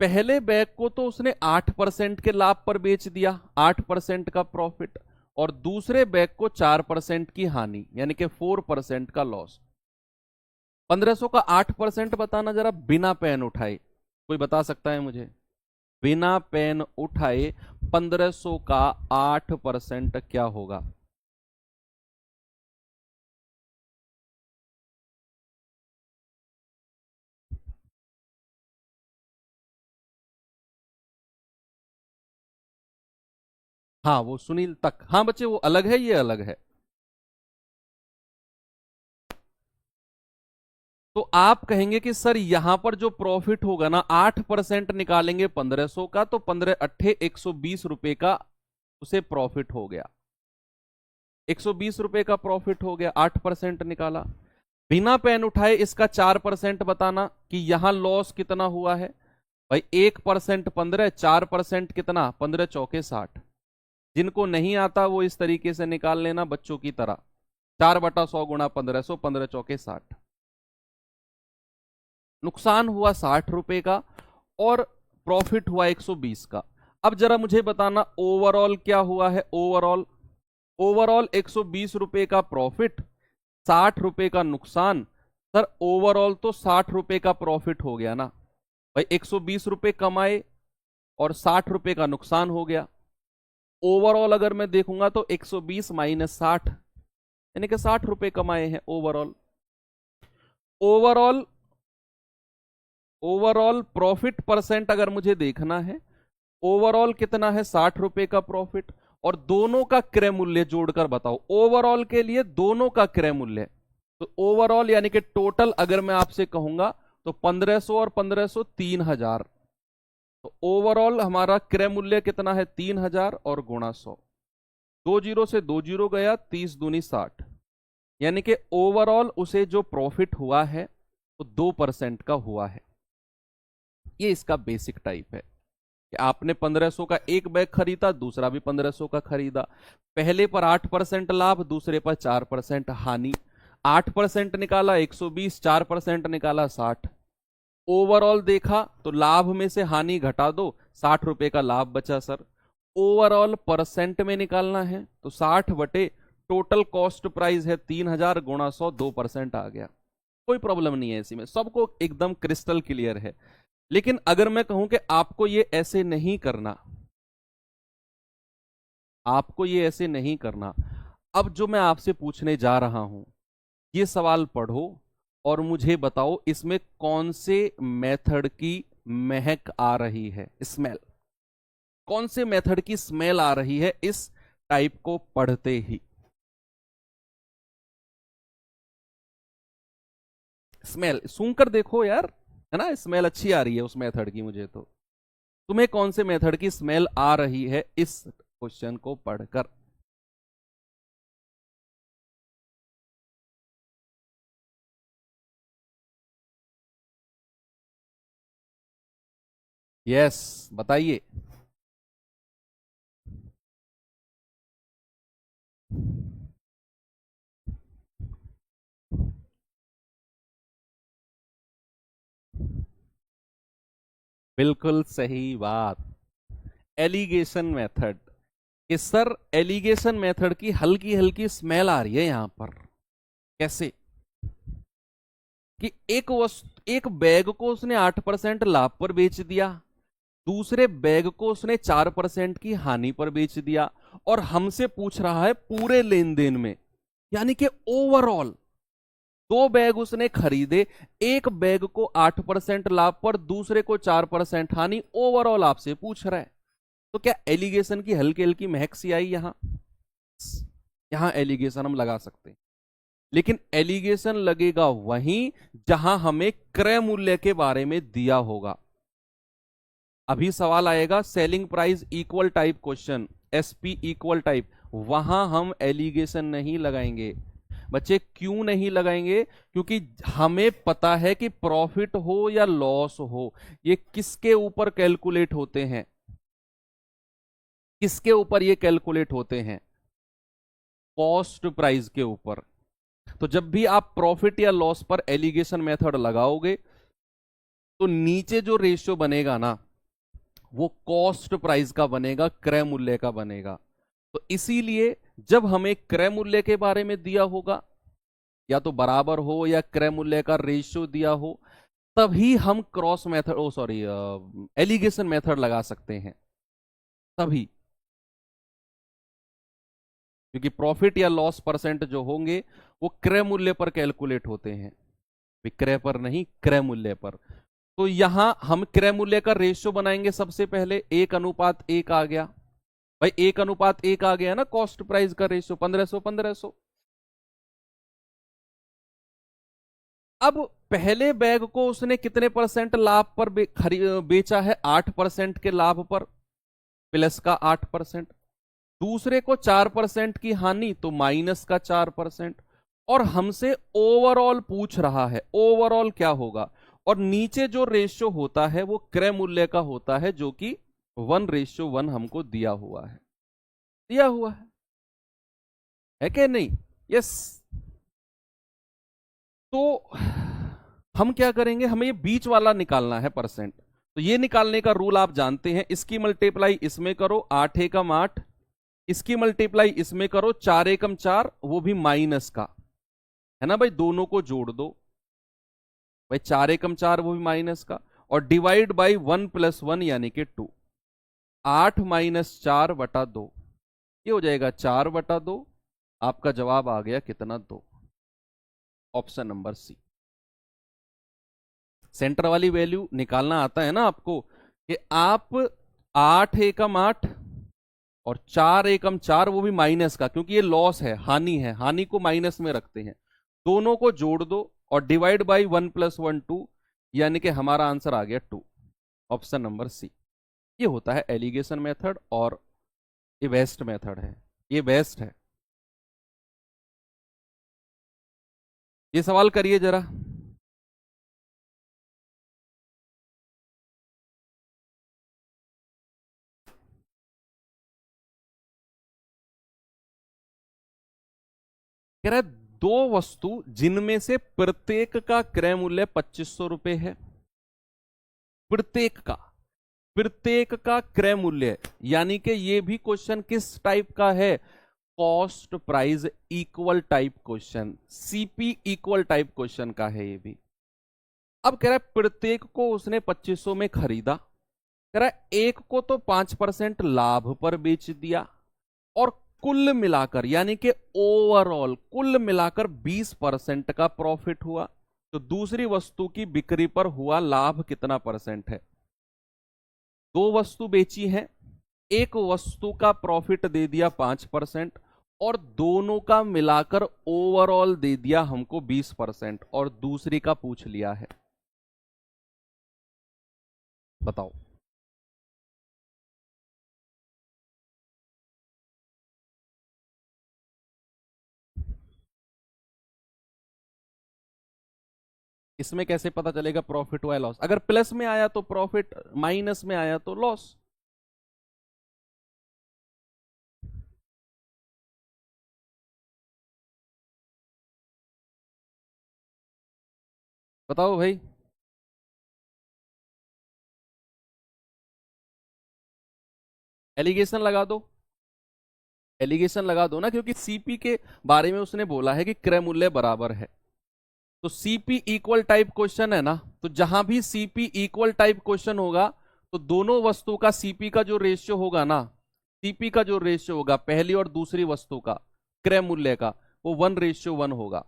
पहले बैग को तो उसने 8% के लाभ पर बेच दिया, 8% का प्रॉफिट, और दूसरे बैग को 4% की हानि, यानी कि 4% का लॉस। 1500 का 8% बताना जरा बिना पेन उठाए, कोई बता सकता है मुझे? बिना पेन उठाए 1500 का 8% क्या होगा? हाँ वो सुनील तक, हाँ बच्चे वो अलग है, ये अलग है। तो आप कहेंगे कि सर यहां पर जो प्रॉफिट होगा ना, 8% निकालेंगे 1500 का, तो 15 अट्ठे 120 रुपए का उसे प्रॉफिट हो गया, 120 रुपए का प्रॉफिट हो गया, 8% निकाला। बिना पेन उठाए इसका 4% बताना कि यहां लॉस कितना हुआ है। भाई 1% 15, 4% कितना, 15 चौके 60। जिनको नहीं आता वो इस तरीके से निकाल लेना बच्चों की तरह, 4/100 गुणा 1500, 15 चौके 60। नुकसान हुआ 60 रुपए का और प्रॉफिट हुआ 120 का। अब जरा मुझे बताना ओवरऑल क्या हुआ है। ओवरऑल, ओवरऑल 120 रुपए का प्रॉफिट, 60 रुपए का नुकसान। सर ओवरऑल तो 60 रुपए का प्रॉफिट हो गया ना भाई, 120 रुपए कमाए और 60 रुपए का नुकसान हो गया। ओवरऑल अगर मैं देखूंगा तो 120 माइनस 60, यानी कि 60 रुपए कमाए हैं overall. Overall, overall profit percent अगर मुझे देखना है, ओवरऑल कितना है, 60 रुपए का प्रॉफिट, और दोनों का क्रय मूल्य जोड़कर बताओ। ओवरऑल के लिए दोनों का क्रय मूल्य, तो ओवरऑल यानी कि टोटल अगर मैं आपसे कहूंगा तो 1500 और 1500 3000। तो ओवरऑल हमारा क्रय मूल्य कितना है, 3000 और गुणा 100, 20 से 20 गया, 30 दूनी 60, यानी कि ओवरऑल उसे जो प्रॉफिट हुआ है वो 2% का हुआ है। ये इसका बेसिक टाइप है कि आपने 1500 का एक बैग खरीदा, दूसरा भी 1500 का खरीदा, पहले पर 8% लाभ, दूसरे पर 4% हानि। 8% निकाला 120, 4% निकाला 60। ओवरऑल देखा तो लाभ में से हानि घटा दो, 60 रुपए का लाभ बचा सर। ओवरऑल परसेंट में निकालना है तो 60 बटे टोटल कॉस्ट प्राइस है 3000 गुणा 100, 2% आ गया। कोई प्रॉब्लम नहीं है इसी में, सबको एकदम क्रिस्टल क्लियर है। लेकिन अगर मैं कहूं कि आपको ये ऐसे नहीं करना, आपको ये ऐसे नहीं करना, अब जो मैं आपसे पूछने जा रहा हूं ये सवाल पढ़ो और मुझे बताओ इसमें कौन से मेथड की महक आ रही है, स्मेल, कौन से मेथड की स्मेल आ रही है इस टाइप को पढ़ते ही। स्मेल सूंघ कर देखो यार, है ना, स्मेल अच्छी आ रही है उस मेथड की मुझे तो। तुम्हें कौन से मेथड की स्मेल आ रही है इस क्वेश्चन को पढ़कर? यस, बताइए। बिल्कुल सही बात, एलिगेशन मेथड। कि सर एलिगेशन मेथड की हल्की हल्की स्मेल आ रही है यहां पर। कैसे? कि एक बैग को उसने 8% लाभ पर बेच दिया, दूसरे बैग को उसने 4% की हानि पर बेच दिया, और हमसे पूछ रहा है पूरे लेन देन में, यानी कि ओवरऑल। दो बैग उसने खरीदे, एक बैग को 8% लाभ पर, दूसरे को 4% हानि, ओवरऑल आपसे पूछ रहा है। तो क्या एलिगेशन की हल्की हल्की महक सी आई यहां? यहां एलिगेशन हम लगा सकते हैं, लेकिन एलिगेशन लगेगा वहीं जहां हमें क्रय मूल्य के बारे में दिया होगा। अभी सवाल आएगा selling price equal type question, SP equal type, वहां हम एलिगेशन नहीं लगाएंगे। बच्चे क्यों नहीं लगाएंगे? क्योंकि हमें पता है कि प्रॉफिट हो या लॉस हो, ये किसके ऊपर कैलकुलेट होते हैं, किसके ऊपर ये कैलकुलेट होते हैं? कॉस्ट प्राइस के ऊपर। तो जब भी आप प्रॉफिट या लॉस पर एलिगेशन मेथड लगाओगे तो नीचे जो रेशियो बनेगा ना वो कॉस्ट प्राइस का बनेगा, क्रय मूल्य का बनेगा। तो इसीलिए जब हमें क्रय मूल्य के बारे में दिया होगा, या तो बराबर हो या क्रय मूल्य का रेशियो दिया हो, तभी हम क्रॉस मेथड, ओ सॉरी, एलिगेशन मेथड लगा सकते हैं, तभी। क्योंकि प्रॉफिट या लॉस परसेंट जो होंगे वो क्रय मूल्य पर कैलकुलेट होते हैं, विक्रय पर नहीं, क्रय मूल्य पर। तो यहां हम क्रय मूल्य का रेशियो बनाएंगे। सबसे पहले 1:1 आ गया भाई, 1:1 आ गया ना कॉस्ट प्राइस का रेशियो, 1500। अब पहले बैग को उसने कितने परसेंट लाभ पर बेचा है? 8% के लाभ पर, प्लस का 8%। दूसरे को 4% की हानि, तो माइनस का 4%। और हमसे ओवरऑल पूछ रहा है, ओवरऑल क्या होगा। और नीचे जो रेशियो होता है वो क्रय मूल्य का होता है, जो कि 1:1 हमको दिया हुआ है, दिया हुआ है कि नहीं? यस। तो हम क्या करेंगे, हमें ये बीच वाला निकालना है परसेंट। तो ये निकालने का रूल आप जानते हैं, इसकी मल्टीप्लाई इसमें करो, 8×8, इसकी मल्टीप्लाई इसमें करो, 4×4, वो भी माइनस का है ना भाई, दोनों को जोड़ दो भाई, 4×4 वो भी माइनस का, और डिवाइड बाई 1+1 यानी कि 2। 8-4/2, ये हो जाएगा 4/2। आपका जवाब आ गया कितना? 2। Option number C. सेंटर वाली वैल्यू निकालना आता है ना आपको, कि आप 8×8 और 4×4, वो भी माइनस का, क्योंकि ये लॉस है, हानि है, हानि को माइनस में रखते हैं। दोनों को जोड़ दो और डिवाइड बाई 1+1 2, यानी कि हमारा आंसर आ गया 2। Option number C. ये होता है एलिगेशन मेथड, और ये बेस्ट मेथड है, ये बेस्ट है। ये सवाल करिए जरा। कह रहा है दो वस्तु जिनमें से प्रत्येक का क्रय मूल्य 2500 रुपए है, प्रत्येक का क्रय मूल्य, यानी कि ये भी क्वेश्चन किस टाइप का है? Cost price equal type question, CP equal type question का है ये भी। अब कह रहा है प्रत्येक को उसने 2500 में खरीदा, कह रहा है एक को तो 5% लाभ पर बेच दिया, और कुल मिलाकर, यानी कि ओवरऑल कुल मिलाकर 20% का प्रॉफिट हुआ। तो दूसरी वस्तु की बिक्री पर हुआ लाभ कितना परसेंट है? दो वस्तु बेची है, एक वस्तु का प्रॉफिट दे दिया 5%, और दोनों का मिलाकर ओवरऑल दे दिया हमको 20%, और दूसरी का पूछ लिया है। बताओ। इसमें कैसे पता चलेगा प्रॉफिट हुआ है लॉस? अगर प्लस में आया तो प्रॉफिट, माइनस में आया तो लॉस। बताओ भाई। एलिगेशन लगा दो, एलिगेशन लगा दो ना, क्योंकि सीपी के बारे में उसने बोला है कि क्रय मूल्य बराबर है। तो सीपी इक्वल टाइप क्वेश्चन है ना, तो जहां भी सीपी इक्वल टाइप क्वेश्चन होगा, तो दोनों वस्तु का सीपी का जो रेशियो होगा ना, सीपी का जो रेशियो होगा पहली और दूसरी वस्तु का क्रय मूल्य का, वो 1:1 होगा।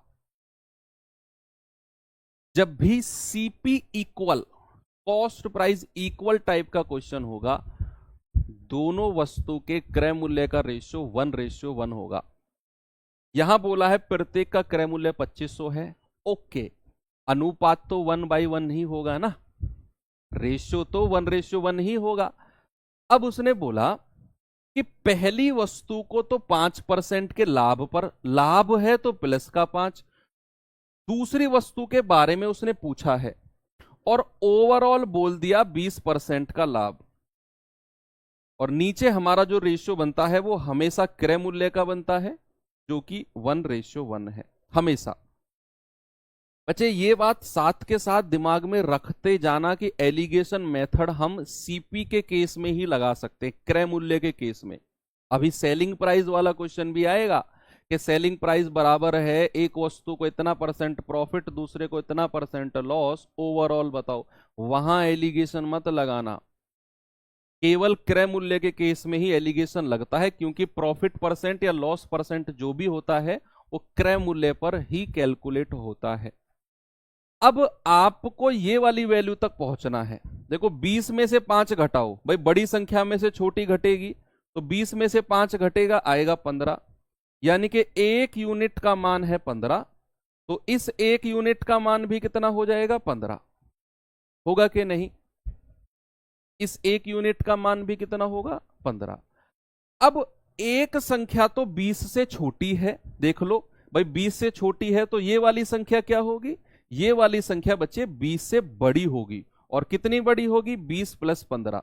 जब भी CP equal, cost price equal type का क्वेश्चन होगा, दोनों वस्तु के क्रय मूल्य का रेशियो 1:1 होगा। यहां बोला है प्रत्येक का क्रय मूल्य 2500 है, ओके। अनुपात तो 1/1 ही होगा ना, रेशियो तो 1:1 ही होगा। अब उसने बोला कि पहली वस्तु को तो 5% के लाभ पर, लाभ है तो प्लस का 5। दूसरी वस्तु के बारे में उसने पूछा है, और ओवरऑल बोल दिया 20% का लाभ। और नीचे हमारा जो रेशियो बनता है वो हमेशा क्रय मूल्य का बनता है, जो कि 1:1 है हमेशा। बच्चे ये बात साथ के साथ दिमाग में रखते जाना कि एलिगेशन मेथड हम सीपी के केस में ही लगा सकते हैं, क्रय मूल्य के केस में। अभी सेलिंग प्राइस वाला क्वेश्चन भी आएगा कि सेलिंग प्राइस बराबर है एक वस्तु को इतना परसेंट प्रॉफिट, दूसरे को इतना परसेंट लॉस, ओवरऑल बताओ। वहां एलिगेशन मत लगाना, केवल क्रय मूल्य के केस में ही एलिगेशन लगता है, क्योंकि प्रॉफिट परसेंट या लॉस परसेंट जो भी होता है वो क्रय मूल्य पर ही कैलकुलेट होता है। अब आपको ये वाली वैल्यू तक पहुंचना है। देखो 20 में से 5 घटाओ, भाई बड़ी संख्या में से छोटी घटेगी, तो 20 में से 5 घटेगा, आएगा 15, यानी कि 1 यूनिट का मान है 15, तो इस 1 यूनिट का मान भी कितना हो जाएगा, 15 होगा कि नहीं। इस 1 यूनिट का मान भी कितना होगा, 15। अब एक संख्या तो 20 से छोटी है, देख लो भाई 20 से छोटी है, तो ये वाली संख्या क्या होगी, ये वाली संख्या बच्चे 20 से बड़ी होगी। और कितनी बड़ी होगी, 20 प्लस 15,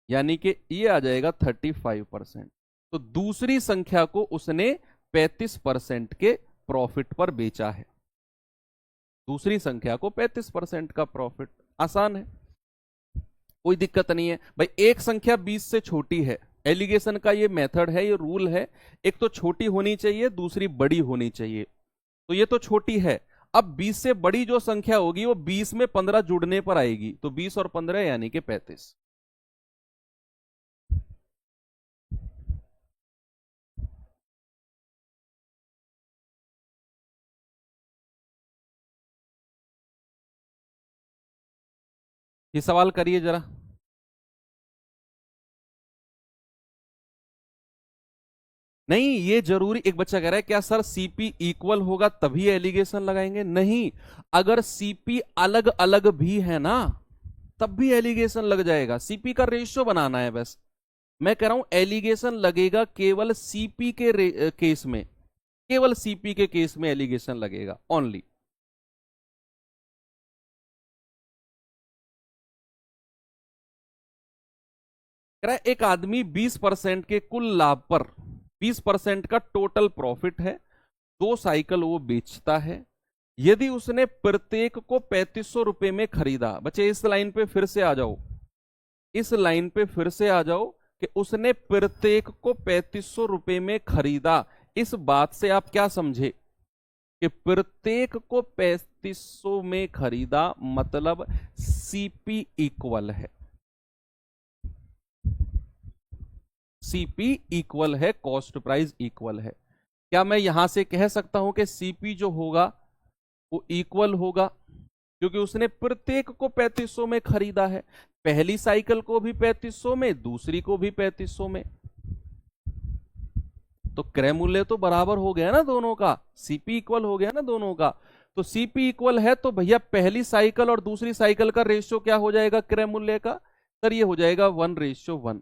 यानी कि ये आ जाएगा 35%। तो दूसरी संख्या को उसने 35% के प्रॉफिट पर बेचा है। दूसरी संख्या को 35% का प्रॉफिट, आसान है, कोई दिक्कत नहीं है भाई। एक संख्या 20 से छोटी है, एलिगेशन का ये मेथड है, ये रूल है, एक तो छोटी होनी चाहिए, दूसरी बड़ी होनी चाहिए। तो ये तो छोटी है, अब 20 से बड़ी जो संख्या होगी वो 20 में 15 जुड़ने पर आएगी, तो 20 और 15 यानी कि 35। ये सवाल करिए जरा। नहीं, ये जरूरी, एक बच्चा कह रहा है क्या सर सीपी इक्वल होगा तभी एलिगेशन लगाएंगे, नहीं, अगर सीपी अलग अलग भी है ना तब भी एलिगेशन लग जाएगा। सीपी का रेशियो बनाना है बस। मैं कह रहा हूं एलिगेशन लगेगा केवल सीपी के केस में, केवल सीपी के केस में एलिगेशन लगेगा ओनली। कह रहा है एक आदमी 20% के कुल लाभ पर 20% का टोटल प्रॉफिट है, 2 साइकिल वो बेचता है। यदि उसने प्रत्येक को 3500 रुपए में खरीदा, बच्चे इस लाइन पे फिर से आ जाओ, इस लाइन पे फिर से आ जाओ कि उसने प्रत्येक को 3500 रुपए में खरीदा। इस बात से आप क्या समझे कि प्रत्येक को 3500 में खरीदा मतलब सीपी इक्वल है, सीपी इक्वल है, कॉस्ट प्राइस इक्वल है। क्या मैं यहां से कह सकता हूं कि सीपी जो होगा वो इक्वल होगा, क्योंकि उसने प्रत्येक को 3500 में खरीदा है, पहली साइकिल को भी 3500 में, दूसरी को भी 3500 में। तो क्रय मूल्य तो बराबर हो गया ना दोनों का, सीपी इक्वल हो गया ना दोनों का। तो सीपी इक्वल है तो भैया पहली साइकिल और दूसरी साइकिल का रेशियो क्या हो जाएगा क्रय मूल्य का, सर ये हो जाएगा 1:1।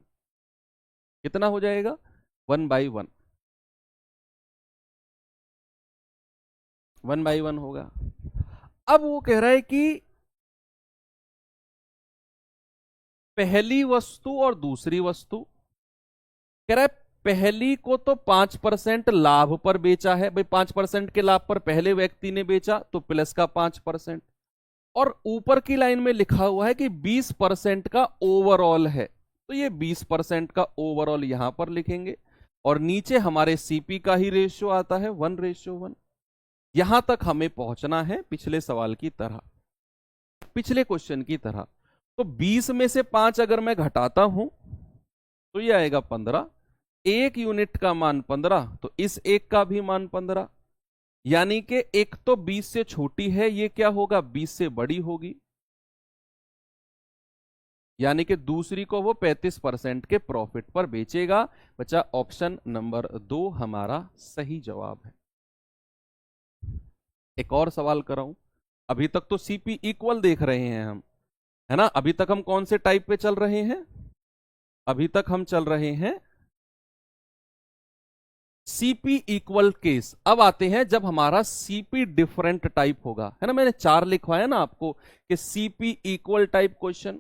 कितना हो जाएगा, 1/1, 1/1 होगा। अब वो कह रहा है कि पहली वस्तु और दूसरी वस्तु, कह रहा है पहली को तो 5% लाभ पर बेचा है, भाई 5% के लाभ पर पहले व्यक्ति ने बेचा तो प्लस का 5%, और ऊपर की लाइन में लिखा हुआ है कि 20% का ओवरऑल है, तो ये 20% का ओवरऑल यहां पर लिखेंगे। और नीचे हमारे सीपी का ही रेशियो आता है 1:1। यहां तक हमें पहुंचना है पिछले सवाल की तरह, पिछले क्वेश्चन की तरह। तो 20 में से 5 अगर मैं घटाता हूं तो ये आएगा 15, 1 यूनिट का मान 15, तो इस एक का भी मान 15, यानी कि एक तो 20 से छोटी है, ये क्या होगा 20 से बड़ी होगी, यानी कि दूसरी को वो 35% के प्रॉफिट पर बेचेगा। बचा ऑप्शन नंबर 2 हमारा सही जवाब है। एक और सवाल कराऊं, अभी तक तो सीपी इक्वल देख रहे हैं हम, है ना। अभी तक हम कौन से टाइप पे चल रहे हैं, अभी तक हम चल रहे हैं सीपी इक्वल केस। अब आते हैं जब हमारा सीपी डिफरेंट टाइप होगा, है ना, मैंने 4 लिखवाया ना आपको कि सीपी इक्वल टाइप क्वेश्चन।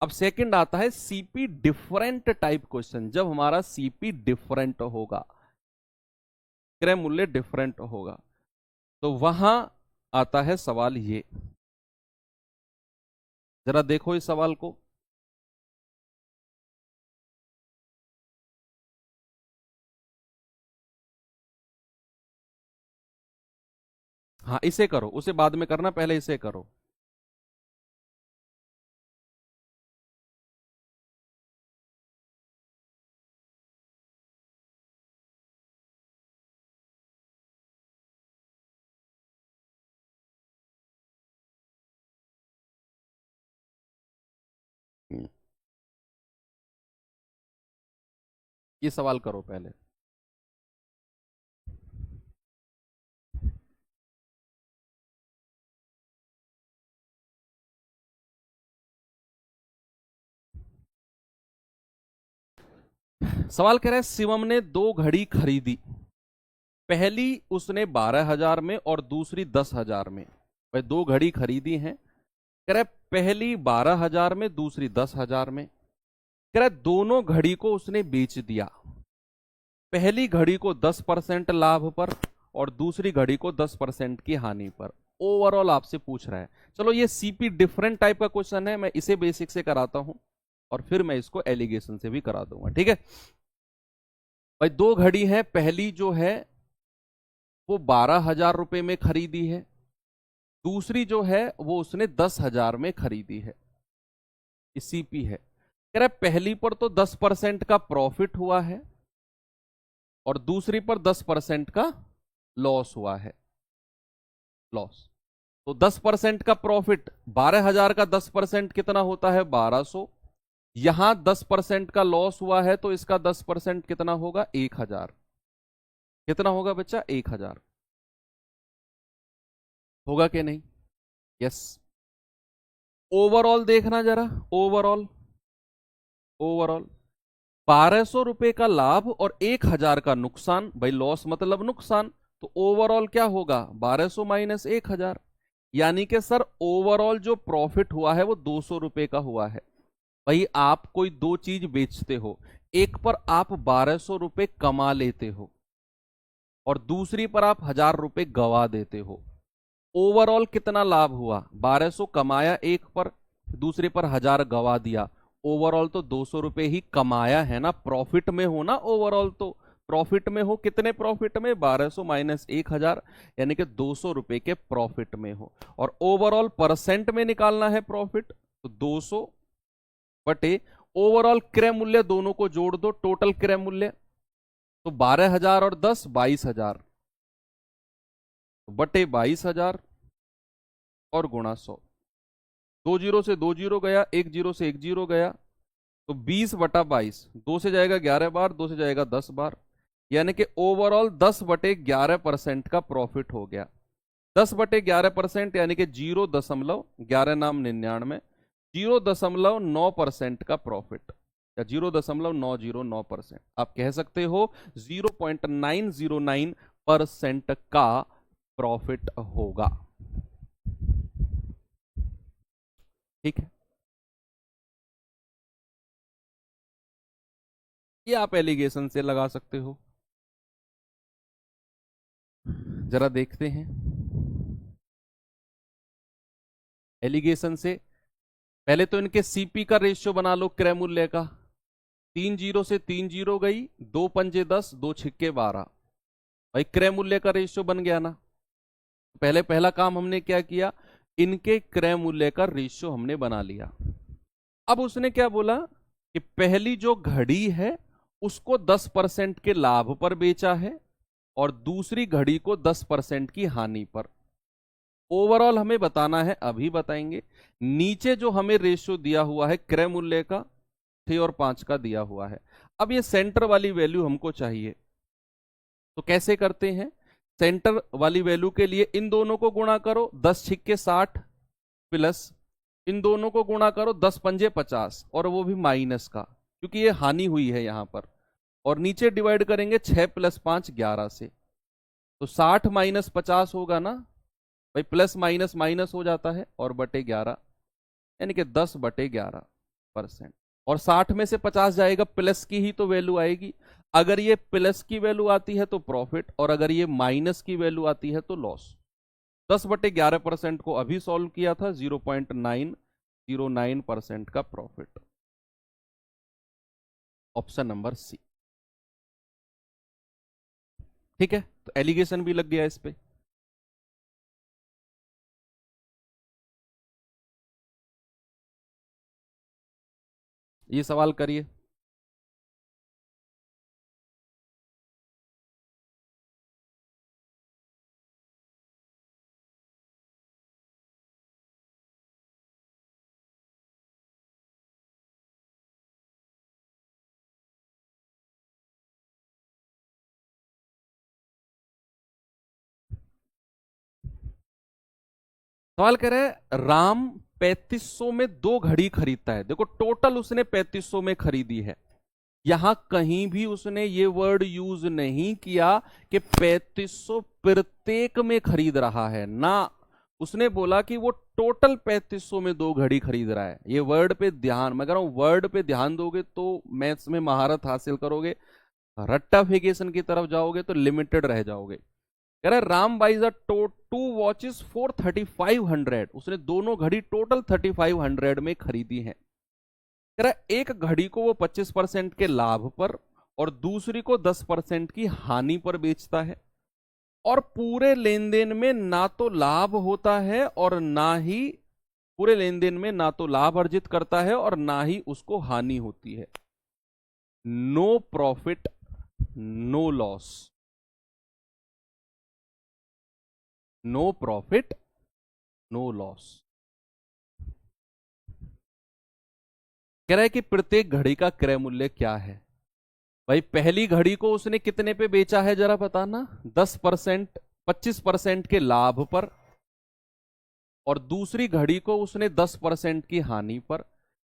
अब सेकंड आता है सीपी डिफरेंट टाइप क्वेश्चन, जब हमारा सीपी डिफरेंट होगा, क्रय मूल्य डिफरेंट होगा, तो वहां आता है सवाल ये। जरा देखो इस सवाल को। हाँ इसे करो, उसे बाद में करना, पहले इसे करो। ये सवाल करो पहले। सवाल कह रहा है शिवम ने 2 घड़ी खरीदी, पहली उसने 12,000 में और दूसरी 10,000 में। भाई 2 घड़ी खरीदी हैं, कह रहा है पहली 12,000 में, दूसरी 10,000 में। कह रहा है दोनों घड़ी को उसने बेच दिया, पहली घड़ी को 10% लाभ पर और दूसरी घड़ी को 10% की हानि पर। ओवरऑल आपसे पूछ रहा है। चलो ये सीपी डिफरेंट टाइप का क्वेश्चन है, मैं इसे बेसिक से कराता हूं और फिर मैं इसको एलिगेशन से भी करा दूंगा, ठीक है। भाई 2 घड़ी है, पहली जो है वो 12,000 रुपए में खरीदी है, दूसरी जो है वो उसने 10,000 में खरीदी है। सीपी है। कह रहा है पहली पर तो 10% का प्रॉफिट हुआ है और दूसरी पर 10% का लॉस हुआ है। लॉस तो 10% का प्रॉफिट, 12,000 का 10% कितना होता है? 1200। यहां 10% का लॉस हुआ है तो इसका 10% कितना होगा? 1,000। कितना होगा बच्चा? 1,000 होगा कि नहीं? यस। ओवरऑल देखना जरा, ओवरऑल ओवरऑल 1,200 रुपए का लाभ और 1,000 का नुकसान। भाई लॉस मतलब नुकसान, तो ओवरऑल क्या होगा? 1,200 माइनस 1,000। यानी कि सर ओवरऑल जो प्रॉफिट हुआ है वो 200 रुपए का हुआ है। भाई आप कोई 2 चीज बेचते हो, एक पर आप 1,200 रुपए कमा लेते हो और दूसरी पर आप 1,000 रुपए गवा देते हो। ओवरऑल कितना लाभ हुआ? 1,200 कमाया एक पर, दूसरे पर 1,000 गवा दिया। ओवरऑल तो 200 रुपए ही कमाया है ना, प्रॉफिट में हो ना। ओवरऑल तो प्रॉफिट में हो। कितने प्रॉफिट में? 1,200 माइनस 1,000, यानी कि 200 रुपए के प्रॉफिट में हो। और ओवरऑल परसेंट में निकालना है प्रॉफिट, तो 200 बटे ओवरऑल क्रय मूल्य, दोनों को जोड़ दो, टोटल क्रय मूल्य। तो 12,000 और 10 22,000 बटे 22,000 और गुणा 100। 2 जीरो से 2 जीरो गया, 1 जीरो से 1 जीरो गया, तो 20 बटा 22। 2 से जाएगा 11 बार, 2 से जाएगा 10 बार, यानी कि ओवरऑल 10 बटे 11% का प्रॉफिट हो गया। 10 बटे 11% यानी कि 0.11 नाम 99, 0.9% का प्रॉफिट, या 0.909%। आप कह सकते हो 0.909% का प्रॉफिट होगा। ठीक है, ये आप एलिगेशन से लगा सकते हो। जरा देखते हैं एलिगेशन से। पहले तो इनके सीपी का रेशियो बना लो क्रय मूल्य का। 3 जीरो से 3 जीरो गई, 2 पंजे 10, 2 छिक्के 12। भाई क्रय मूल्य का रेशियो बन गया ना। पहले पहला काम हमने क्या किया? इनके क्रय मूल्य का रेशियो हमने बना लिया। अब उसने क्या बोला कि पहली जो घड़ी है उसको 10% के लाभ पर बेचा है और दूसरी घड़ी को 10% की हानि पर। ओवरऑल हमें बताना है, अभी बताएंगे। नीचे जो हमें रेशियो दिया हुआ है क्रय मूल्य का, 6 और 5 का दिया हुआ है। अब ये सेंटर वाली वैल्यू हमको चाहिए, तो कैसे करते हैं? सेंटर वाली वैल्यू के लिए इन दोनों को गुणा करो, 10 छिक्के 60 प्लस इन दोनों को गुणा करो, 10 पंजे 50, और वो भी माइनस का, क्योंकि ये हानि हुई है यहां पर। और नीचे डिवाइड करेंगे 6 प्लस 5 11 से, तो 60 माइनस 50 होगा ना भाई, प्लस माइनस माइनस हो जाता है, और बटे 11, यानी कि 10 बटे 11%। और 60 में से 50 जाएगा, प्लस की ही तो वैल्यू आएगी। अगर ये प्लस की वैल्यू आती है तो प्रॉफिट, और अगर ये माइनस की वैल्यू आती है तो लॉस। 10/11% को अभी सॉल्व किया था, 0.909% का प्रॉफिट। ऑप्शन नंबर सी। ठीक है, तो एलिगेशन भी लग गया इस पे। ये सवाल करिए। सवाल कह रहे हैं राम 3500 में 2 घड़ी खरीदता है। देखो टोटल उसने 3500 में खरीदी है। यहां कहीं भी उसने ये वर्ड यूज नहीं किया कि 3500 प्रत्येक में खरीद रहा है ना। उसने बोला कि वो टोटल 3500 में 2 घड़ी खरीद रहा है। ये वर्ड पे ध्यान, मैं कह रहा हूं वर्ड पे ध्यान दोगे तो मैथ्स में महारत हासिल करोगे। रट्टाफिकेशन की तरफ जाओगे तो लिमिटेड रह जाओगे। कह रहा है Ram buys a two watches for 3500। उसने दोनों घड़ी टोटल 3500 में खरीदी है। कह रहा है एक घड़ी को वो 25% के लाभ पर और दूसरी को 10% की हानि पर बेचता है, और पूरे लेन देन में ना तो लाभ होता है और ना ही पूरे लेन देन में ना तो लाभ अर्जित करता है और ना ही उसको हानि होती है। No profit no loss. No profit no loss. कह रहा है कि प्रत्येक घड़ी का क्रय मूल्य क्या है। भाई पहली घड़ी को उसने कितने पे बेचा है जरा बताना। 10%, 25% के लाभ पर, और दूसरी घड़ी को उसने 10% की हानि पर।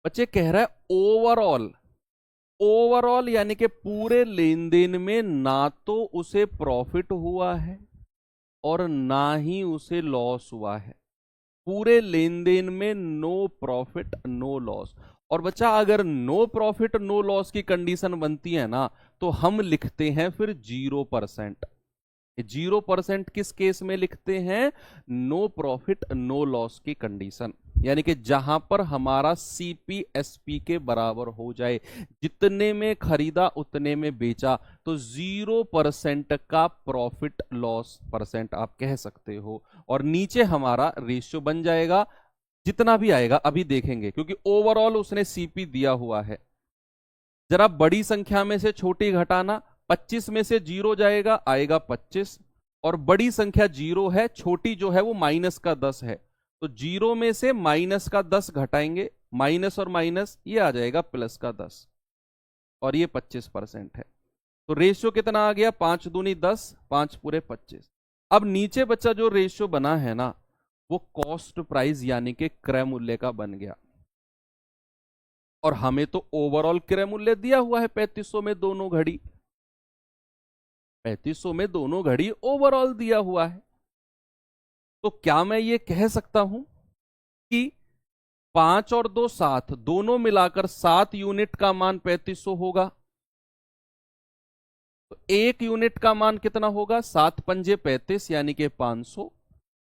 बच्चे कह रहा है ओवरऑल, ओवरऑल यानी कि पूरे लेन देन में ना तो उसे प्रॉफिट हुआ है और ना ही उसे लॉस हुआ है। पूरे लेन देन में नो प्रॉफिट नो लॉस। और बच्चा अगर नो प्रॉफिट नो लॉस की कंडीशन बनती है ना, तो हम लिखते हैं फिर 0%। 0% किस केस में लिखते हैं? नो प्रॉफिट नो लॉस की कंडीशन, यानी कि जहां पर हमारा सीपीएसपी के बराबर हो जाए, जितने में खरीदा उतने में बेचा, तो 0% का प्रॉफिट लॉस परसेंट आप कह सकते हो। और नीचे हमारा रेशियो बन जाएगा, जितना भी आएगा अभी देखेंगे, क्योंकि ओवरऑल उसने सीपी दिया हुआ है। जरा बड़ी संख्या में से छोटी घटाना, 25 में से 0 जाएगा, आएगा 25, और बड़ी संख्या 0 है, छोटी जो है वो माइनस का 10 है, तो 0 में से माइनस का 10 घटाएंगे, माइनस और माइनस ये आ जाएगा प्लस का 10, और ये 25% है। तो रेशियो कितना आ गया? 5 दूनी 10, 5 पूरे 25। अब नीचे बच्चा जो रेशियो बना है ना, वो कॉस्ट प्राइस यानी कि क्रय मूल्य का बन गया। और हमें तो ओवरऑल क्रय मूल्य दिया हुआ है 3500 में दोनों घड़ी, 3500 में दोनों घड़ी ओवरऑल दिया हुआ है। तो क्या मैं ये कह सकता हूं कि 5 और 2 7, दोनों मिलाकर 7 यूनिट का मान 3500 होगा? तो 1 यूनिट का मान कितना होगा? 7 पंजे 35 यानी कि 500।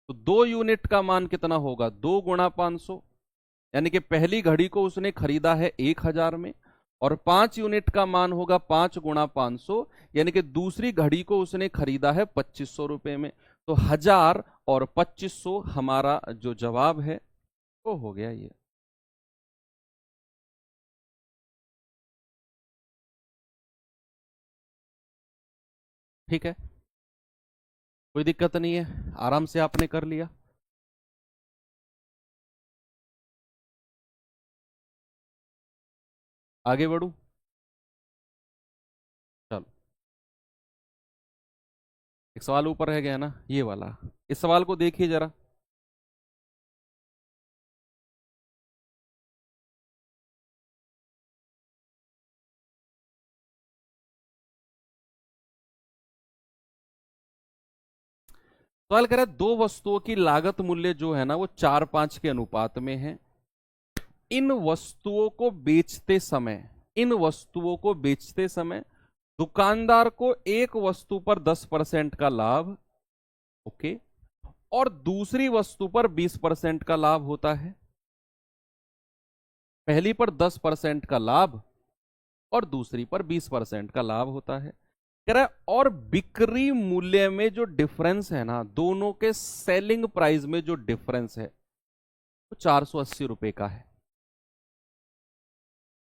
तो 2 यूनिट का मान कितना होगा? 2 गुणा 500, यानी कि पहली घड़ी को उसने खरीदा है 1000 में, और 5 यूनिट का मान होगा 5 गुणा 500, यानी कि दूसरी घड़ी को उसने खरीदा है 2500 रुपए में। तो 1000 और 2500 हमारा जो जवाब है वो हो गया ये। ठीक है, कोई दिक्कत नहीं है, आराम से आपने कर लिया। आगे बढ़ू? चलो, एक सवाल ऊपर रह गया ना, ये वाला। इस सवाल को देखिए जरा। सवाल कह रहा है दो वस्तुओं की लागत मूल्य जो है ना वो 4-5 के अनुपात में है। इन वस्तुओं को बेचते समय, इन वस्तुओं को बेचते समय दुकानदार को एक वस्तु पर 10% का लाभ, ओके, और दूसरी वस्तु पर 20% का लाभ होता है। पहली पर 10% का लाभ और दूसरी पर 20% का लाभ होता है। कह रहा है और बिक्री मूल्य में जो डिफरेंस है ना, दोनों के सेलिंग प्राइस में जो डिफरेंस है वो 480 रुपए का है।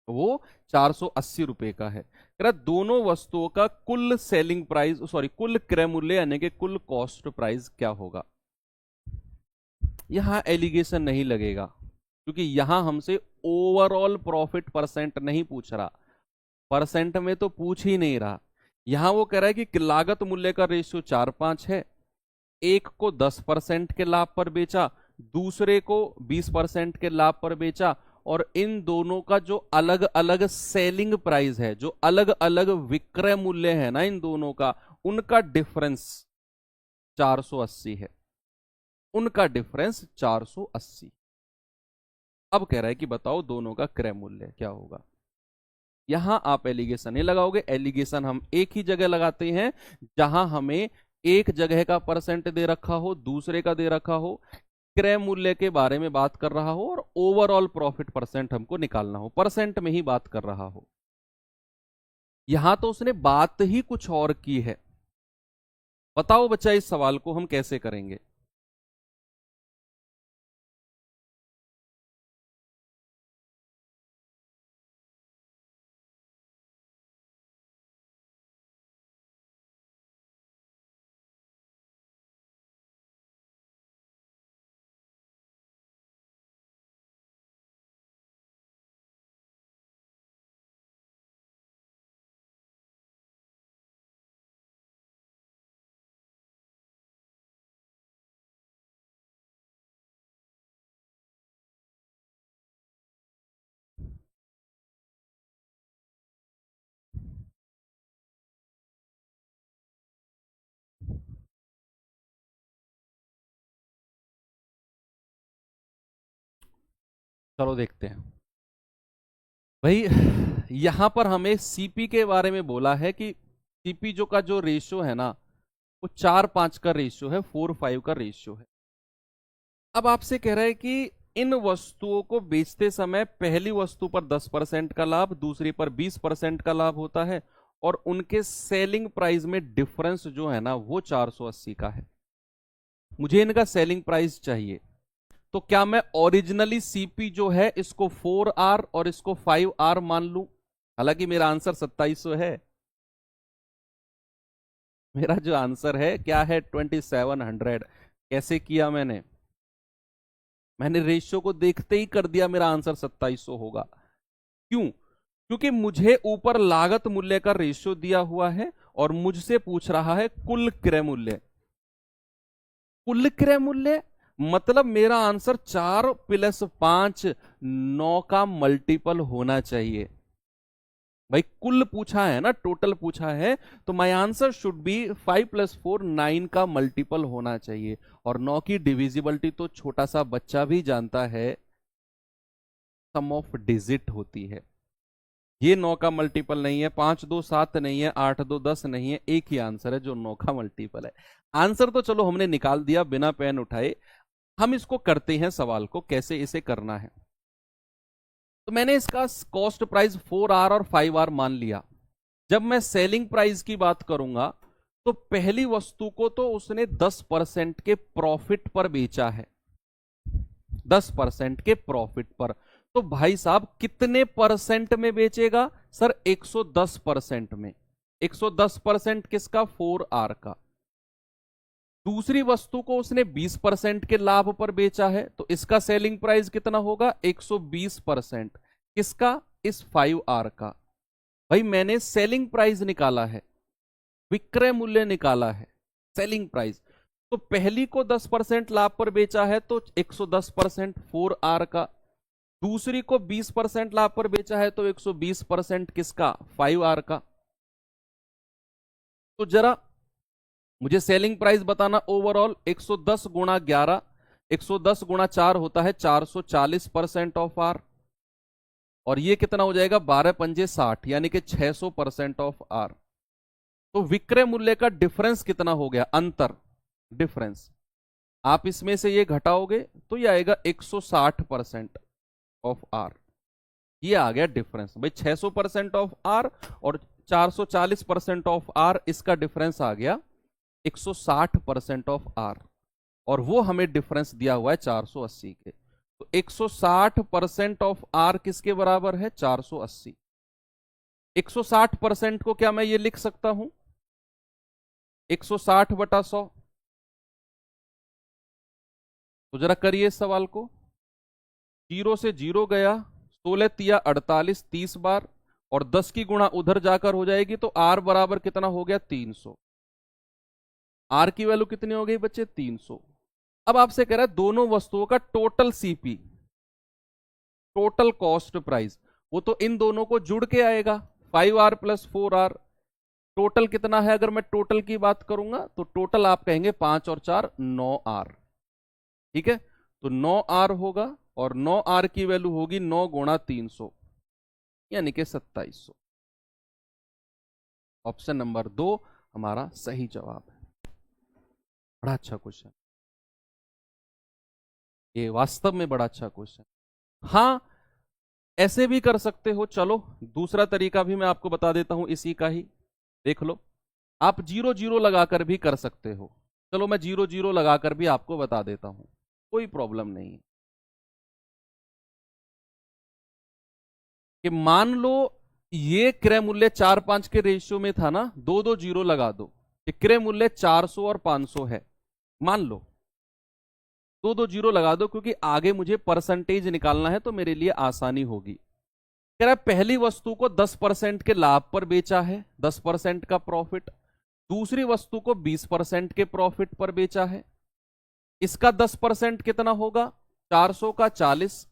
वो 480 रुपए का है। कह रहा दोनों वस्तुओं का कुल सेलिंग प्राइस, सॉरी कुल क्रय मूल्य यानी कि कुल कॉस्ट प्राइस क्या होगा। यहां एलिगेशन नहीं लगेगा क्योंकि यहां हमसे ओवरऑल प्रॉफिट परसेंट नहीं पूछ रहा, परसेंट में तो पूछ ही नहीं रहा। यहां वो कह रहा है कि लागत मूल्य का रेशियो 4-5 है, एक को 10% के लाभ पर बेचा, दूसरे को 20% के लाभ पर बेचा, और इन दोनों का जो अलग अलग सेलिंग प्राइस है, जो अलग अलग विक्रय मूल्य है ना इन दोनों का, उनका डिफरेंस 480 है, उनका डिफरेंस 480। अब कह रहा है कि बताओ दोनों का क्रय मूल्य क्या होगा। यहां आप एलिगेशन नहीं लगाओगे, एलिगेशन हम एक ही जगह लगाते हैं जहां हमें एक जगह का परसेंट दे रखा हो, दूसरे का दे रखा हो, क्रय मूल्य के बारे में बात कर रहा हो और ओवरऑल प्रॉफिट परसेंट हमको निकालना हो, परसेंट में ही बात कर रहा हो। यहां तो उसने बात ही कुछ और की है। बताओ बच्चा इस सवाल को हम कैसे करेंगे। चलो देखते हैं भाई। यहां पर हमें सीपी के बारे में बोला है कि सीपी जो का जो रेशियो है ना, वो 4-5 का रेशियो है, 4-5 का रेशियो है। अब आपसे कह रहा है कि इन वस्तुओं को बेचते समय पहली वस्तु पर 10% का लाभ, दूसरी पर 20% का लाभ होता है, और उनके सेलिंग प्राइस में डिफरेंस जो है ना वो 480 का है। मुझे इनका सेलिंग प्राइस चाहिए। तो क्या मैं ओरिजिनली सीपी जो है इसको 4R और इसको 5R मान लूं? हालांकि मेरा आंसर 2700 है, मेरा जो आंसर है क्या है 2700। कैसे किया मैंने रेशियो को देखते ही कर दिया, मेरा आंसर 2700 होगा। क्यों? क्योंकि मुझे ऊपर लागत मूल्य का रेशियो दिया हुआ है और मुझसे पूछ रहा है कुल क्रय मूल्य। कुल क्रय मूल्य मतलब मेरा आंसर 4 + 5 9 का मल्टीपल होना चाहिए। भाई कुल पूछा है ना, टोटल पूछा है, तो माय आंसर शुड बी 5 + 4 9 का मल्टीपल होना चाहिए। और 9 की डिविजिबिलिटी तो छोटा सा बच्चा भी जानता है, सम ऑफ डिजिट होती है। ये 9 का मल्टीपल नहीं है, 5 2 7 नहीं है, 8 2 10 नहीं है, एक ही आंसर है जो 9 का मल्टीपल है। आंसर तो चलो हमने निकाल दिया बिना पेन उठाए। हम इसको करते हैं, सवाल को कैसे इसे करना है। तो मैंने इसका कॉस्ट प्राइस 4R और 5R मान लिया। जब मैं सेलिंग प्राइस की बात करूंगा तो पहली वस्तु को तो उसने 10% के प्रॉफिट पर बेचा है, 10% के प्रॉफिट पर। तो भाई साहब कितने परसेंट में बेचेगा? सर 110% में। 110% किसका? 4R का। दूसरी वस्तु को उसने 20% के लाभ पर बेचा है, तो इसका सेलिंग प्राइस कितना होगा? 120%। किसका? इस 5R का। भाई मैंने सेलिंग प्राइस निकाला है, विक्रय मूल्य निकाला है, सेलिंग प्राइस। तो पहली को 10% लाभ पर बेचा है तो 110% 4R का, दूसरी को 20% लाभ पर बेचा है तो 120% किसका? 5R का। तो जरा मुझे सेलिंग प्राइस बताना ओवरऑल। 110 गुणा 11, 110 गुणा 4 होता है 440% ऑफ आर, और ये कितना हो जाएगा? 12 पंजे 60, यानी कि 600% ऑफ आर। तो विक्रय मूल्य का डिफरेंस कितना हो गया? अंतर, डिफरेंस। आप इसमें से ये घटाओगे तो ये आएगा 160% ऑफ आर। ये आ गया डिफरेंस भाई, 600% ऑफ आर और 440% ऑफ आर, इसका डिफरेंस आ गया 160% ऑफ आर, और वो हमें डिफरेंस दिया हुआ है 480 के। तो 160% ऑफ आर किसके बराबर है? 480। 160% को क्या मैं ये लिख सकता हूं 160/100? तो जरा करिए इस सवाल को। 0 से 0 गया, 16 तिया 48, 30 बार, और 10 की गुणा उधर जाकर हो जाएगी, तो आर बराबर कितना हो गया? 300। आर की वैल्यू कितनी हो गई बच्चे? 300। अब आपसे कह रहा है दोनों वस्तुओं का total CP, total cost price, वो तो इन दोनों को जुड़ के आएगा, 5R + 4R। टोटल कितना है? अगर मैं टोटल की बात करूंगा तो टोटल आप कहेंगे 5 और 4 9R। ठीक है, तो 9R होगा, और 9R की वैल्यू होगी 9 गुणा 300, यानी कि 2700। ऑप्शन नंबर 2 हमारा सही जवाब है। बड़ा अच्छा क्वेश्चन, ये वास्तव में बड़ा अच्छा क्वेश्चन। हाँ, ऐसे भी कर सकते हो। चलो दूसरा तरीका भी मैं आपको बता देता हूं, इसी का ही देख लो। आप 0 0 लगाकर भी कर सकते हो। चलो मैं 0 0 लगाकर भी आपको बता देता हूं, कोई प्रॉब्लम नहीं है। कि मान लो ये क्रय मूल्य 4-5 के रेशियो में था ना, 2-2 0 लगा दो कि क्रय मूल्य 400 और 500 है, मान लो 2-2 0 लगा दो, क्योंकि आगे मुझे परसेंटेज निकालना है तो मेरे लिए आसानी होगी। कह रहा है पहली वस्तु को 10% के लाभ पर बेचा है, 10% का प्रॉफिट। दूसरी वस्तु को 20% के प्रॉफिट पर बेचा है। इसका 10% कितना होगा? 400 का 40,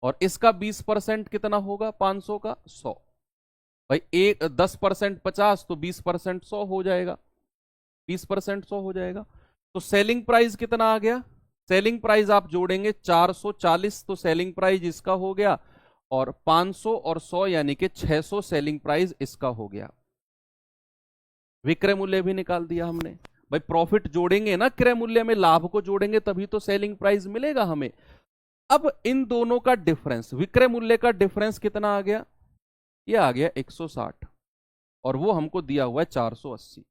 और इसका 20% कितना होगा? 500 का 100। भाई एक 10% 50, तो 20% 100 हो जाएगा, 20% 100 हो जाएगा। तो सेलिंग प्राइस कितना आ गया? सेलिंग प्राइस आप जोड़ेंगे 440, तो सेलिंग प्राइस इसका हो गया, और 500 और 100 यानी कि 600 सेलिंग प्राइस इसका हो गया। विक्रय मूल्य भी निकाल दिया हमने। भाई प्रॉफिट जोड़ेंगे ना क्रय मूल्य में, लाभ को जोड़ेंगे तभी तो सेलिंग प्राइस मिलेगा हमें। अब इन दोनों का डिफरेंस, विक्रय मूल्य का डिफरेंस कितना आ गया? ये आ गया 160, और वो हमको दिया हुआ है 480।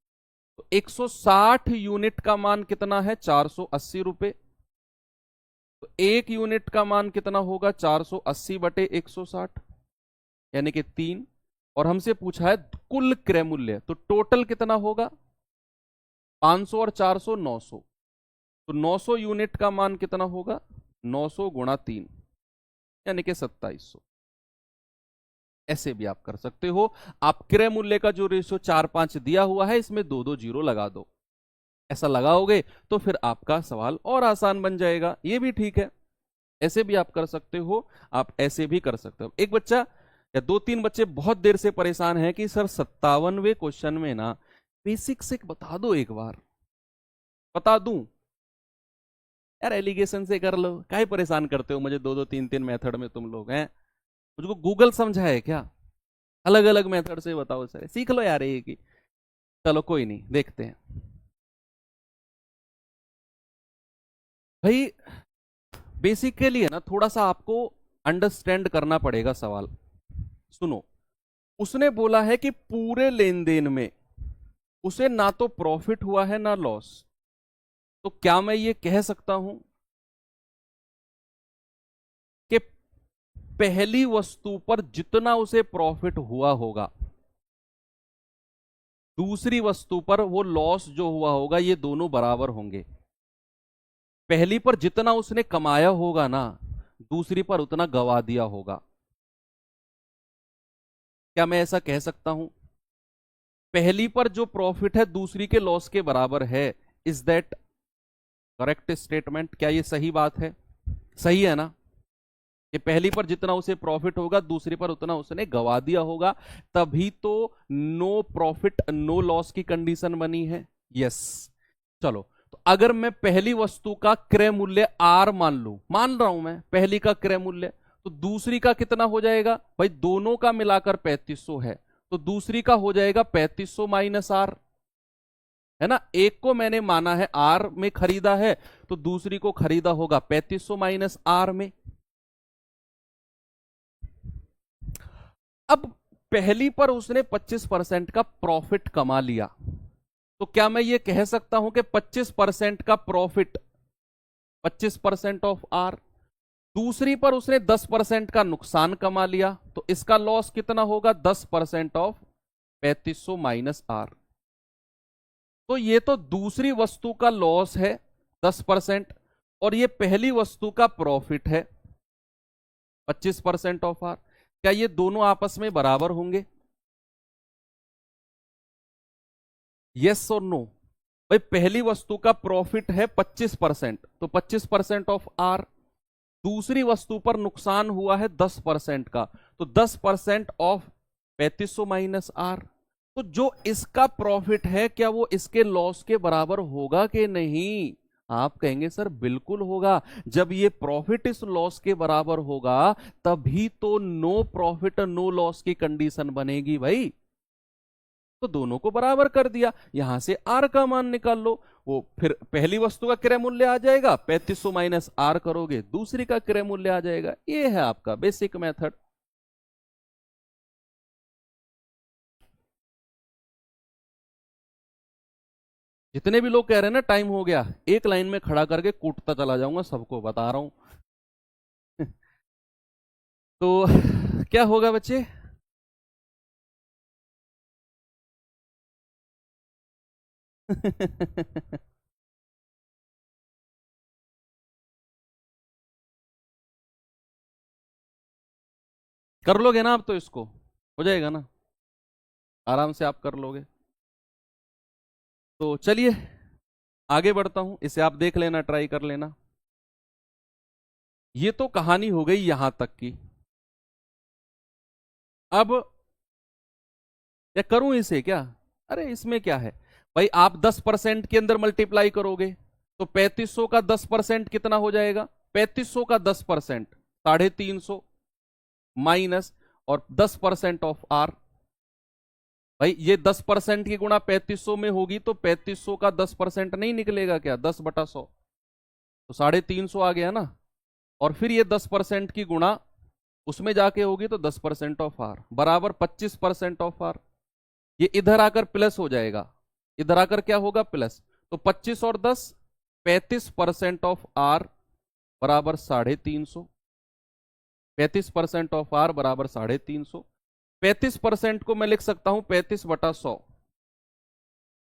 तो 160 यूनिट का मान कितना है? 480 रुपए। तो एक यूनिट का मान कितना होगा? 480/160, यानी कि 3। और हमसे पूछा है कुल क्रय मूल्य, तो टोटल कितना होगा? 500 और 400 900। तो 900 यूनिट का मान कितना होगा? 900 गुणा 3, यानी कि 2700। ऐसे भी आप कर सकते हो। आप क्रय मूल्य का जो रेशियो 4-5 दिया हुआ है, इसमें 2-2 0 लगा दो। ऐसा लगाओगे तो फिर आपका सवाल और आसान बन जाएगा। ये भी ठीक है, ऐसे भी आप कर सकते हो, आप ऐसे भी कर सकते हो। एक बच्चा या 2-3 बच्चे बहुत देर से परेशान हैं कि सर 57वें क्वेश्चन में ना बेसिक्स एक बता दो, एक बार बता दूं? यार एलिगेशन से कर लो, काहे परेशान करते हो मुझे 2-2 3-3 मेथड में? तुम लोग हैं, मुझको गूगल समझा है क्या? अलग अलग मेथड से बताओ सर, सीख लो यार एक ही। चलो कोई नहीं, देखते हैं भाई। बेसिकली है ना, थोड़ा सा आपको अंडरस्टैंड करना पड़ेगा सवाल। सुनो, उसने बोला है कि पूरे लेन देन में उसे ना तो प्रॉफिट हुआ है ना लॉस। तो क्या मैं ये कह सकता हूं कि पहली वस्तु पर जितना उसे प्रॉफिट हुआ होगा, दूसरी वस्तु पर वो लॉस जो हुआ होगा, ये दोनों बराबर होंगे? पहली पर जितना उसने कमाया होगा ना, दूसरी पर उतना गवा दिया होगा। क्या मैं ऐसा कह सकता हूं? पहली पर जो प्रॉफिट है दूसरी के लॉस के बराबर है। Is that correct statement? क्या ये सही बात है? सही है ना, कि पहली पर जितना उसे प्रॉफिट होगा, दूसरी पर उतना उसने गवा दिया होगा, तभी तो नो प्रॉफिट नो लॉस की कंडीशन बनी है। यस। चलो, तो अगर मैं पहली वस्तु का क्रय मूल्य आर मान लू, मान रहा हूं मैं पहली का क्रय मूल्य, तो दूसरी का कितना हो जाएगा? भाई दोनों का मिलाकर 3500 है, तो दूसरी का हो जाएगा 3500 माइनस आर, है ना। एक को मैंने माना है आर में खरीदा है, तो दूसरी को खरीदा होगा 3500 माइनस आर में। अब पहली पर उसने 25% का प्रॉफिट कमा लिया, तो क्या मैं ये कह सकता हूं कि 25% का प्रॉफिट 25% ऑफ आर। दूसरी पर उसने 10% का नुकसान कमा लिया, तो इसका लॉस कितना होगा, 10% ऑफ 3500 माइनस आर। तो ये तो दूसरी वस्तु का लॉस है 10%, और ये पहली वस्तु का प्रॉफिट है 25% ऑफ आर। क्या ये दोनों आपस में बराबर होंगे? यस और नो? भाई पहली वस्तु का प्रॉफिट है 25%, तो 25% ऑफ आर। दूसरी वस्तु पर नुकसान हुआ है 10% का, तो 10% ऑफ 3500 माइनस आर। तो जो इसका प्रॉफिट है क्या वो इसके लॉस के बराबर होगा कि नहीं? आप कहेंगे सर बिल्कुल होगा। जब ये प्रॉफिट इस लॉस के बराबर होगा तभी तो नो प्रॉफिट नो लॉस की कंडीशन बनेगी भाई। तो दोनों को बराबर कर दिया, यहां से आर का मान निकाल लो। वो फिर पहली वस्तु का क्रय मूल्य आ जाएगा, 3500 माइनस आर करोगे दूसरी का क्रय मूल्य आ जाएगा। ये है आपका बेसिक मेथड। जितने भी लोग कह रहे हैं ना टाइम हो गया, एक लाइन में खड़ा करके कूटता चला जाऊंगा, सबको बता रहा हूं। तो क्या होगा बच्चे? कर लोगे ना आप? तो इसको हो जाएगा ना, आराम से आप कर लोगे। तो चलिए आगे बढ़ता हूं, इसे आप देख लेना, ट्राई कर लेना। ये तो कहानी हो गई यहां तक की। अब या करूं इसे क्या? अरे इसमें क्या है भाई, आप 10% के अंदर मल्टीप्लाई करोगे तो 3500 का 10% कितना हो जाएगा? 3500 का 10% 350 माइनस और 10% ऑफ आर। भाई ये 10% की गुणा 3500 में होगी तो 3500 का 10% नहीं निकलेगा क्या? 10/100, तो 350 आ गया ना। और फिर ये 10% की गुणा उसमें जाके होगी तो 10% ऑफ आर बराबर 25% ऑफ आर। ये इधर आकर प्लस हो जाएगा, इधर आकर क्या होगा? प्लस। तो 25 और 10 35% ऑफ आर बराबर 350। 35% ऑफ आर बराबर 350। 35% को मैं लिख सकता हूं 35/100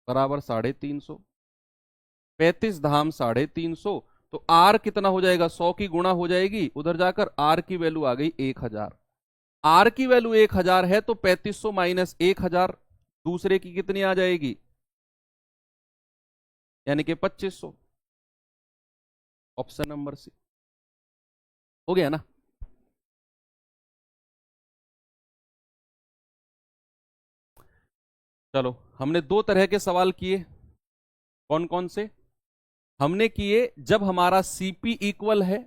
बराबर 350। 35 धाम 350, तो आर कितना हो जाएगा? 100 की गुणा हो जाएगी, उधर जाकर आर की वैल्यू आ गई 1000। आर की वैल्यू 1000 है तो 3500 माइनस 1000 दूसरे की कितनी आ जाएगी? यानी कि 2500। ऑप्शन नंबर सी हो गया ना। चलो हमने दो तरह के सवाल किए, कौन कौन से? हमने किए जब हमारा सीपी इक्वल है,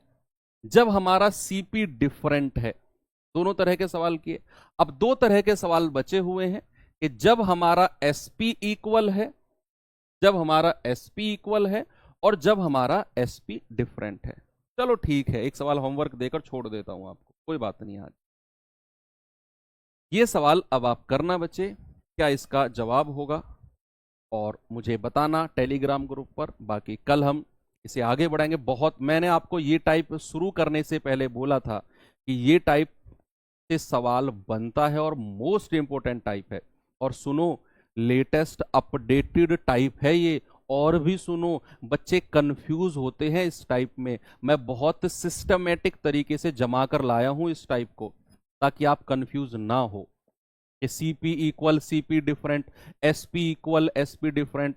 जब हमारा सीपी डिफरेंट है, दोनों तरह के सवाल किए। अब दो तरह के सवाल बचे हुए हैं कि जब हमारा एसपी इक्वल है, जब हमारा एसपी इक्वल है और जब हमारा एसपी डिफरेंट है। चलो ठीक है, एक सवाल होमवर्क देकर छोड़ देता हूं आपको, कोई बात नहीं। आज ये सवाल अब आप करना बच्चे, क्या इसका जवाब होगा और मुझे बताना टेलीग्राम ग्रुप पर। बाकी कल हम इसे आगे बढ़ाएंगे। बहुत मैंने आपको ये टाइप शुरू करने से पहले बोला था कि ये टाइप से सवाल बनता है और मोस्ट इंपोर्टेंट टाइप है। और सुनो, लेटेस्ट अपडेटेड टाइप है ये। और भी सुनो, बच्चे कंफ्यूज होते हैं इस टाइप में। मैं बहुत सिस्टमेटिक तरीके से जमा कर लाया हूं इस टाइप को, ताकि आप कंफ्यूज ना हो। CP equal CP different, SP equal SP different,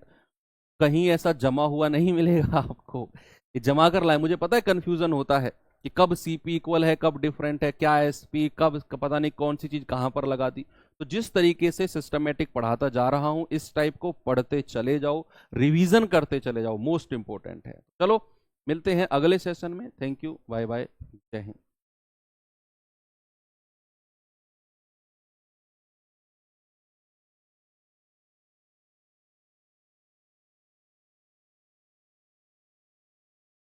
कहीं ऐसा जमा हुआ नहीं मिलेगा आपको। ये जमा कर लाए। मुझे पता है कंफ्यूजन होता है कि कब सीपी इक्वल है, कब डिफरेंट है, क्या एसपी, कब पता नहीं कौन सी चीज कहां पर लगा दी। तो जिस तरीके से सिस्टमेटिक पढ़ाता जा रहा हूं, इस टाइप को पढ़ते चले जाओ, रिवीजन करते चले जाओ, मोस्ट इंपोर्टेंट है। चलो मिलते हैं अगले सेशन में। थैंक यू, बाय बाय, जय हिंद।